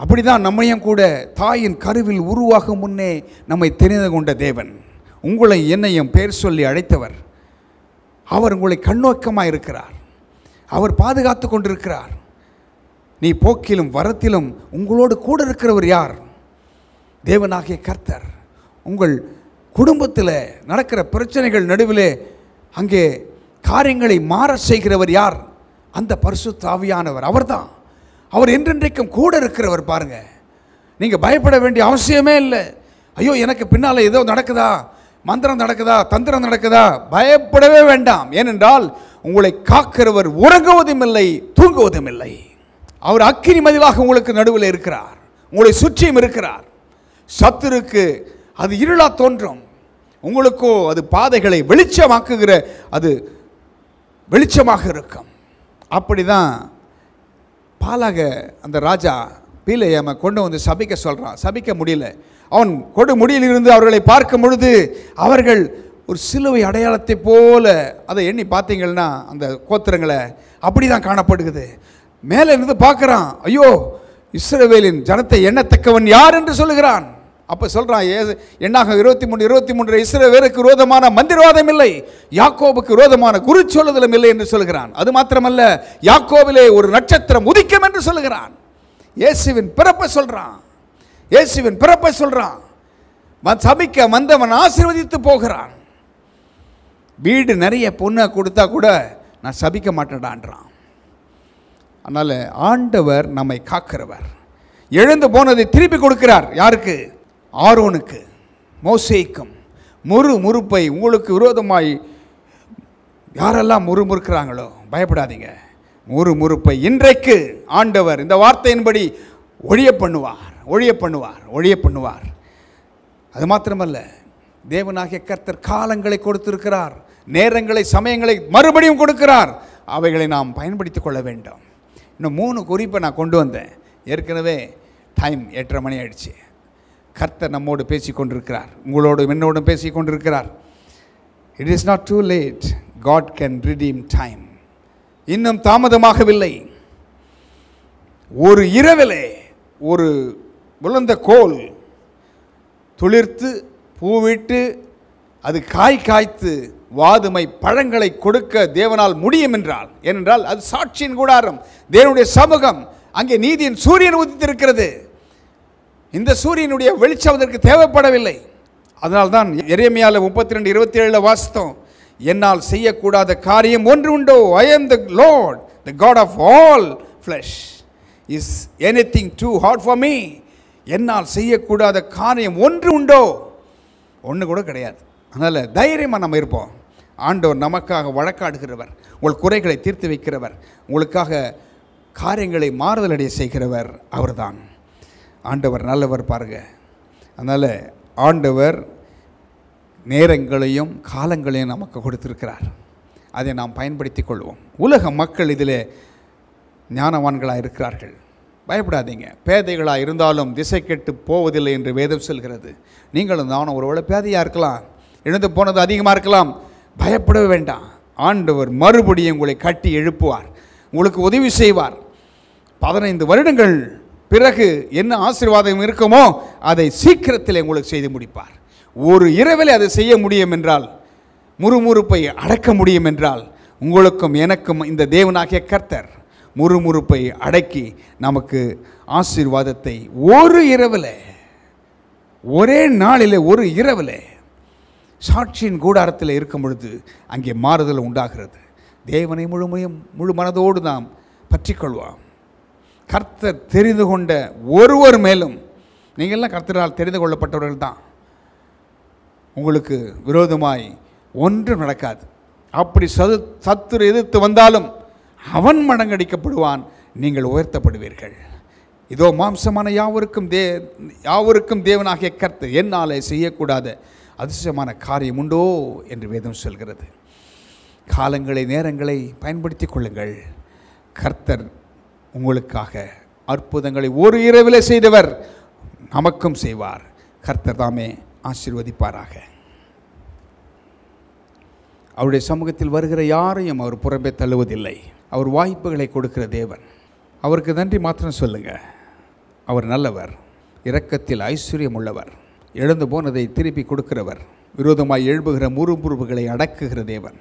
அப்படிதான் நம்மையும் கூட தாயின் கருவில் உருவாகும் முன்னே நம்மை தெரிந்து கொண்ட தேவன், உங்களை என்னையும் பேர் சொல்லி அழைத்தவர். அவர் உங்களை கண்ணோக்கமாக இருக்கிறார். அவர் பாதுகாத்து கொண்டிருக்கிறார். நீ போக்கிலும் வரத்திலும் உங்களோடு கூட இருக்கிறவர் யார்? தேவனாகிய கர்த்தர். உங்கள் குடும்பத்தில் நடக்கிற பிரச்சனைகள் நடுவிலே அங்கே காரியங்களை மாற செய்கிறவர் யார்? அந்த பரிசுத்த ஆவியானவர். அவர்தான். அவர் என்றென்றைக்கும் கூட இருக்கிறவர். பாருங்க, நீங்கள் பயப்பட வேண்டிய அவசியமே இல்லை. ஐயோ, எனக்கு பின்னால் ஏதோ நடக்குதா, மந்திரம் நடக்குதா, தந்திரம் நடக்குதா, பயப்படவே வேண்டாம். ஏனென்றால் உங்களை காக்கிறவர் உறங்குவதும் இல்லை, தூங்குவதும் இல்லை. அவர் அக்கினி மதிலாக உங்களுக்கு நடுவில் இருக்கிறார், உங்களை சுற்றியும் இருக்கிறார். சத்துருக்கு அது இருளா தோன்றும், உங்களுக்கோ அது பாதைகளை வெளிச்சமாக்குகிற அது வெளிச்சமாக இருக்கும். அப்படிதான் பாலாக அந்த ராஜா பிலேயாமை கொண்டு வந்து சபிக்க சொல்கிறான். சபிக்க முடியல. அவன் கொடு முடியிலிருந்து அவர்களை பார்க்கும் பொழுது அவர்கள் ஒரு சிலுவை அடையாளத்தை போல, அதை எண்ணி பார்த்தீங்கன்னா அந்த கோத்திரங்களை அப்படி தான் காணப்படுகிறது. மேலே இருந்து பார்க்குறான், ஐயோ இஸ்ரவேலின் ஜனத்தை எண்ணத்தக்கவன் யார் என்று சொல்லுகிறான். அப்போ சொல்கிறான், எண்ணாக 23 இஸ்ரவேலுக்கு விரோதமான மந்திரவாதம் இல்லை, யாக்கோபுக்கு விரோதமான குரு சொல்லுதலும் இல்லை என்று சொல்கிறான். அது மாத்திரமல்ல, யாக்கோபிலே ஒரு நட்சத்திரம் உதிக்கும் என்று சொல்லுகிறான். இயேசுவின் பிறப்பை சொல்கிறான். இயேசுவின் பிறப்பை சொல்கிறான். சபிக்க வந்தவன் ஆசீர்வதித்து போகிறான். வீடு நிறைய பொண்ணை கொடுத்தா கூட நான் சபிக்க மாட்டேடான்றான். அதனால் ஆண்டவர் நம்மை காக்கிறவர். எழுந்து போனதை திருப்பி கொடுக்கிறார். யாருக்கு? ஆரோனுக்கு, மோசேக்கும். முறுப்பை உங்களுக்கு விரோதமாய் யாரெல்லாம் முறுமுறுக்கிறாங்களோ பயப்படாதீங்க. முறுப்பை இன்றைக்கு ஆண்டவர் இந்த வார்த்தையின்படி ஒழிய பண்ணுவார். அது மாத்திரமல்ல, தேவனாகிய கர்த்தர் காலங்களை கொடுத்திருக்கிறார், நேரங்களை, சமயங்களை மறுபடியும் கொடுக்கிறார். அவைகளை நாம் பயன்படுத்தி கொள்ள வேண்டும். இன்னும் 3 குறிப்பை நான் கொண்டு வந்தேன். ஏற்கனவே டைம் 8:30 மணி ஆயிடுச்சு. கர்த்தர் நம்மோடு பேசி கொண்டிருக்கிறார், உங்களோடு என்னோடும் பேசி கொண்டிருக்கிறார். It is not too late, God can redeem time. இன்னும் தாமதமாகவில்லை. ஒரு இரவிலே ஒரு விழுந்த கோல் துளிர்த்து பூவிட்டு அது காய்த்து வாதுமை பழங்களை கொடுக்க தேவனால் முடியும் என்றால், ஏனென்றால் அது சாட்சியின் கூடாரம், தேவனுடைய சமூகம். அங்கே நீதியின் சூரியன் உதித்திருக்கிறது. இந்த சூரியனுடைய வெளிச்சம் அதற்கு தேவைப்படவில்லை. அதனால்தான் எரேமியாவில் 32:27 வாசித்தோம், என்னால் செய்யக்கூடாத காரியம் ஒன்று உண்டோ, I am the Lord the God of all flesh, is anything too hard for me. என்னால் செய்யக்கூடாத காரியம் ஒன்று உண்டோ, ஒன்று கூட கிடையாது. அதனால் தைரியமாக நம்ம இருப்போம். ஆண்டவர் நமக்காக வழக்காடுகிறவர், உங்கள் குறைகளை தீர்த்து வைக்கிறவர், உங்களுக்காக காரியங்களை மாறுதலடைய செய்கிறவர் அவர்தான். ஆண்டவர் நல்லவர் பாருங்க. அதனால் ஆண்டவர் நேரங்களையும் காலங்களையும் நமக்கு கொடுத்திருக்கிறார். அதை நாம் பயன்படுத்தி கொள்வோம். உலக மக்கள் இதில் ஞானவான்களாக இருக்கிறார்கள். பயப்படாதீங்க. பேதைகளாக இருந்தாலும் திசை கெட்டு போவதில்லை என்று வேதம் சொல்கிறது. நீங்களும் நானும் ஒருவேளை பேதையாக இருக்கலாம், எழுந்து போனது அதிகமாக இருக்கலாம். பயப்பட வேண்டாம். ஆண்டவர் மறுபடியும் உங்களை கட்டி எழுப்புவார், உங்களுக்கு உதவி செய்வார். 15 வருடங்கள் பிறகு என்ன ஆசீர்வாதம் இருக்குமோ அதை சீக்கிரத்தில் உங்களுக்கு செய்து முடிப்பார். ஒரு இரவில் அதை செய்ய முடியும் என்றால், முறுமுறுப்பை அடக்க முடியும் என்றால், உங்களுக்கும் எனக்கும் இந்த தேவனாகிய கர்த்தர் முறுமுறுப்பை அடக்கி நமக்கு ஆசீர்வாதத்தை ஒரு இரவில், ஒரே நாளில், ஒரு இரவில் சாட்சியின் கூடாரத்தில் இருக்கும் பொழுது அங்கே மாறுதல் உண்டாகிறது. தேவனை முழு மனதோடு நாம் பற்றிக்கொள்வோம். கர்த்தர் தெரிந்து கொண்ட ஒருவர் மேலும், நீங்கள்லாம் கர்த்தரால் தெரிந்து கொள்ளப்பட்டவர்கள் தான். உங்களுக்கு விரோதமாய் ஒன்றும் நடக்காது. அப்படி சத்துரு எதிர்த்து வந்தாலும் அவன் மடங்கடிக்கப்படுவான், நீங்கள் உயர்த்தப்படுவீர்கள். இதோ மாம்சமான யாவருக்கும் தேவனாகிய கர்த்தர் என்னாலே செய்யக்கூடாத அதிசயமான காரியம் உண்டோ என்று வேதம் சொல்கிறது. காலங்களை, நேரங்களை பயன்படுத்தி கொள்ளுங்கள். கர்த்தர் உங்களுக்காக அற்புதங்களை ஒரு இரவில் செய்தவர், நமக்கும் செய்வார். கர்த்தர் தாமே ஆசீர்வதிப்பாராக. அவருடைய சமூகத்தில் வருகிற யாரையும் அவர் புறம்பே தள்ளுவதில்லை. அவர் வாய்ப்புகளை கொடுக்கிற தேவன். அவருக்கு நன்றி மாத்திரம் சொல்லுங்க. அவர் நல்லவர், இரக்கத்தில் ஐஸ்வர்யம் உள்ளவர், எழுந்து போனதை திருப்பி கொடுக்கிறவர், விரோதமாய் எழுப்புகிற முறுமுறுப்புகளை அடக்குகிற தேவன்.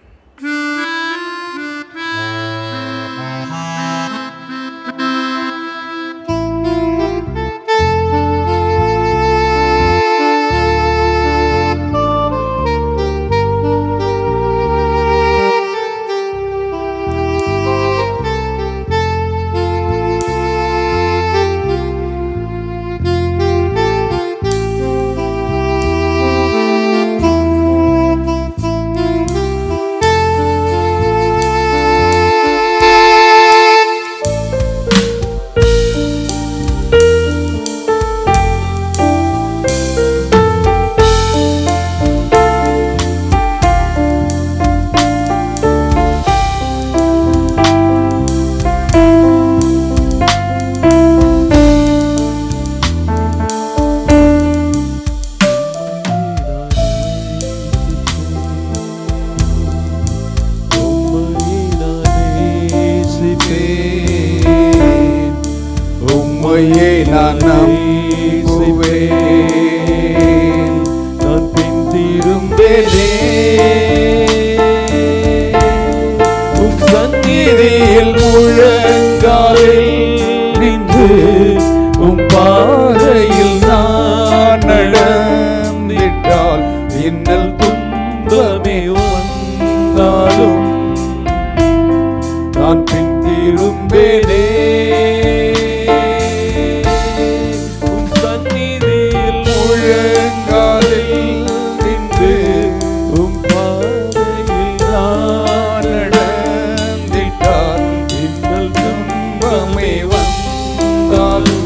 வந்தாலும்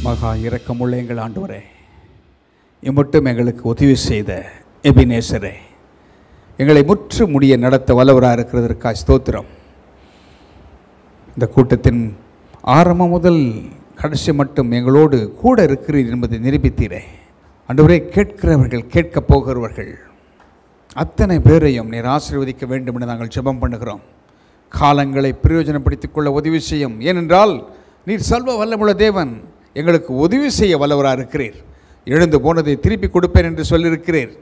மகா இரக்கமுள்ள எங்கள் ஆண்டவரே, இம்மட்டும் எங்களுக்கு உதவி செய்த எபினேசரே, எங்களை முற்று முடிய நடத்த வல்லவராக இருக்கிறதற்காக ஸ்தோத்திரம். இந்த கூட்டத்தின் ஆரம்பம் முதல் கடைசி மட்டும் எங்களோடு கூட இருக்கிறீர் என்பதை நிரூபித்தீரே. ஆண்டவரே, கேட்கிறவர்கள் கேட்கப் போகிறவர்கள் அத்தனை பேரையும் நீர் ஆசீர்வதிக்க வேண்டும் என்று நாங்கள் ஜெபம் பண்ணுகிறோம். காலங்களை பிரயோஜனப்படுத்திக் கொள்ள உதவி செய்யும். ஏனென்றால் நீர் சர்வ வல்லமுள்ள தேவன், எங்களுக்கு உதவி செய்ய வல்லவராக இருக்கிறீர். எழுந்து போனதை திருப்பி கொடுப்பேன் என்று சொல்லியிருக்கிறீர்.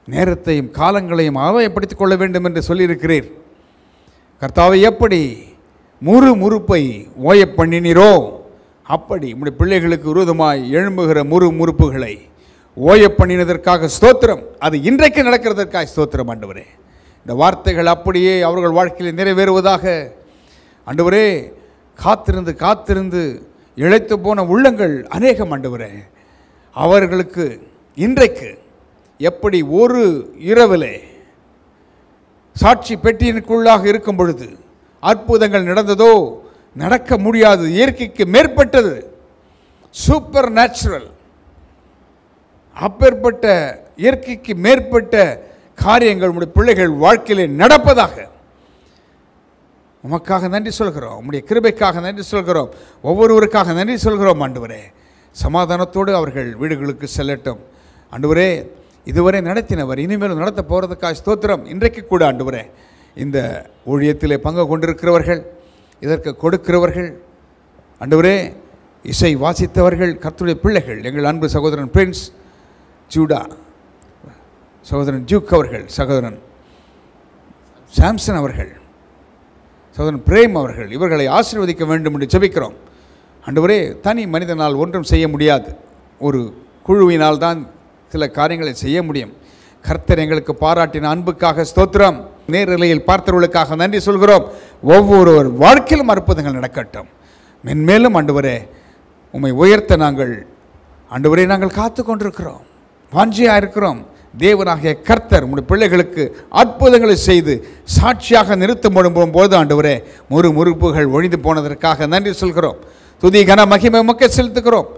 நேரத்தையும் காலங்களையும் ஆதாயப்படுத்திக் கொள்ள வேண்டும் என்று சொல்லியிருக்கிறீர். கர்த்தாவை, எப்படி முறுமுறுப்பை ஓய பண்ணினீரோ அப்படி உம்முடைய பிள்ளைகளுக்கு விரோதமாய் எழும்புகிற முறுமுறுப்புகளை ஓய பண்ணினதற்காக ஸ்தோத்திரம். அது இன்றைக்கு நடக்கிறதற்காக ஸ்தோத்திரம் ஆண்டவரே. இந்த வார்த்தைகள் அப்படியே அவர்கள் வாழ்க்கையில் நிறைவேறுவதாக. ஆண்டவரே, காத்திருந்து காத்திருந்து இழைத்து போன உள்ளங்கள் அநேகம் ஆண்டவரே, அவர்களுக்கு இன்றைக்கு எப்படி ஒரு இரவிலே சாட்சி பெட்டியினுக்குள்ளாக இருக்கும் பொழுது அற்புதங்கள் நடந்ததோ, நடக்க முடியாது, இயற்கைக்கு மேற்பட்டது, சூப்பர் நேச்சுரல், அப்பேற்பட்ட இயற்கைக்கு மேற்பட்ட காரியங்கள் உம்முடைய பிள்ளைகள் வாழ்க்கையிலே நடப்பதாக உமக்காக நன்றி சொல்கிறோம். உம்முடைய கிருபைக்காக நன்றி சொல்கிறோம். ஒவ்வொருவருக்காக நன்றி சொல்கிறோம் ஆண்டவரே. சமாதானத்தோடு அவர்கள் வீடுகளுக்கு செல்லட்டும். ஆண்டவரே, இதுவரை நடத்தினவர் இனிமேலும் நடத்த போகிறதுக்காக ஸ்தோத்திரம். இன்றைக்கு கூட ஆண்டவரே, இந்த ஊழியத்திலே பங்கு கொண்டிருக்கிறவர்கள், இதற்கு கொடுக்கிறவர்கள், ஆண்டவரே, இசை வாசித்தவர்கள், கர்த்தருடைய பிள்ளைகள், எங்கள் அன்பு சகோதரன் பிரின்ஸ் ஜூடா, சகோதரன் ஜூக் அவர்கள், சகோதரன் சாம்சன் அவர்கள், சகோதரன் பிரேம் அவர்கள், இவர்களை ஆசீர்வதிக்க வேண்டும் என்று ஜெபிக்கிறோம். ஆண்டவரே, தனி மனிதனால் ஒன்றும் செய்ய முடியாது. ஒரு குழுவினால் தான் சில காரியங்களை செய்ய முடியும். கர்த்தர் எங்களுக்கு பாராட்டின அன்புக்காக ஸ்தோத்திரம். நேரலையில் பார்த்தவர்களுக்காக நன்றி சொல்கிறோம். ஒவ்வொருவர் வாழ்க்கையிலும் அற்புதங்கள் நடக்கட்டும். மென்மேலும் ஆண்டவரே, உம்மை உயர்த்த நாங்கள் ஆண்டவரே நாங்கள் காத்து கொண்டிருக்கிறோம், வாஞ்சியாக இருக்கிறோம். தேவனாகிய கர்த்தர் உம்முடைய பிள்ளைகளுக்கு அற்புதங்களை செய்து சாட்சியாக நிறுத்தப்படும் போது ஆண்டவரே, முறுமுறுப்புகள் ஒழிந்து போனதற்காக நன்றி சொல்கிறோம். துதி கன மகிமை உமக்கே செலுத்துகிறோம்.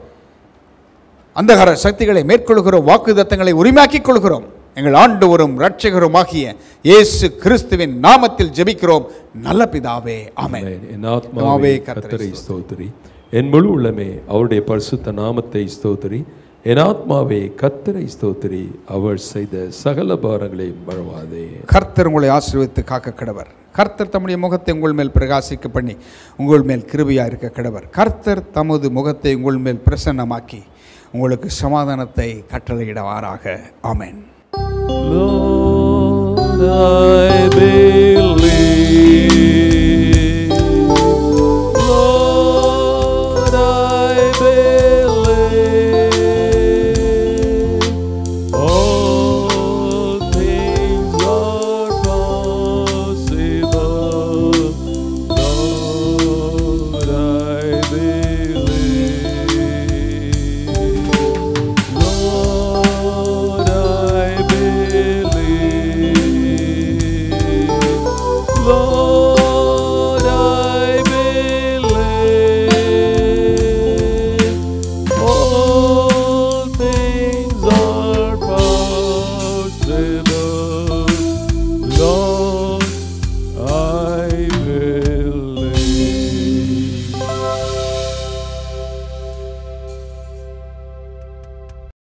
அந்தகார சக்திகளை மேற்கொள்கிறோம், வாக்குத்தத்தங்களை உரிமையாக்கிக் கொள்கிறோம். எங்கள் ஆண்டவரும் இரட்சகரும் ஆகிய இயேசு கிறிஸ்துவின் நாமத்தில் ஜெபிக்கிறோம் நல்ல பிதாவே, ஆமென். என் ஆத்மாவே கர்த்தரை ஸ்தோத்திரி, என் முழு உள்ளமே அவருடைய பரிசுத்த நாமத்தை ஸ்தோத்திரி. என் ஆத்மாவே கர்த்தரை ஸ்தோத்திரி, அவர் செய்த சகல பாரங்களை மறவாதே. கர்த்தர் உங்களை ஆசீர்வதித்து காக்க கடவர். கர்த்தர் தம்முடைய முகத்தை உங்கள் மேல் பிரகாசிக்க பண்ணி உங்கள் மேல் கிருபையாக இருக்க கடவர். கர்த்தர் தமது முகத்தை உங்கள் மேல் பிரசன்னமாக்கி உங்களுக்கு சமாதானத்தை கட்டளையிடுவாராக. ஆமென். Lord, I beg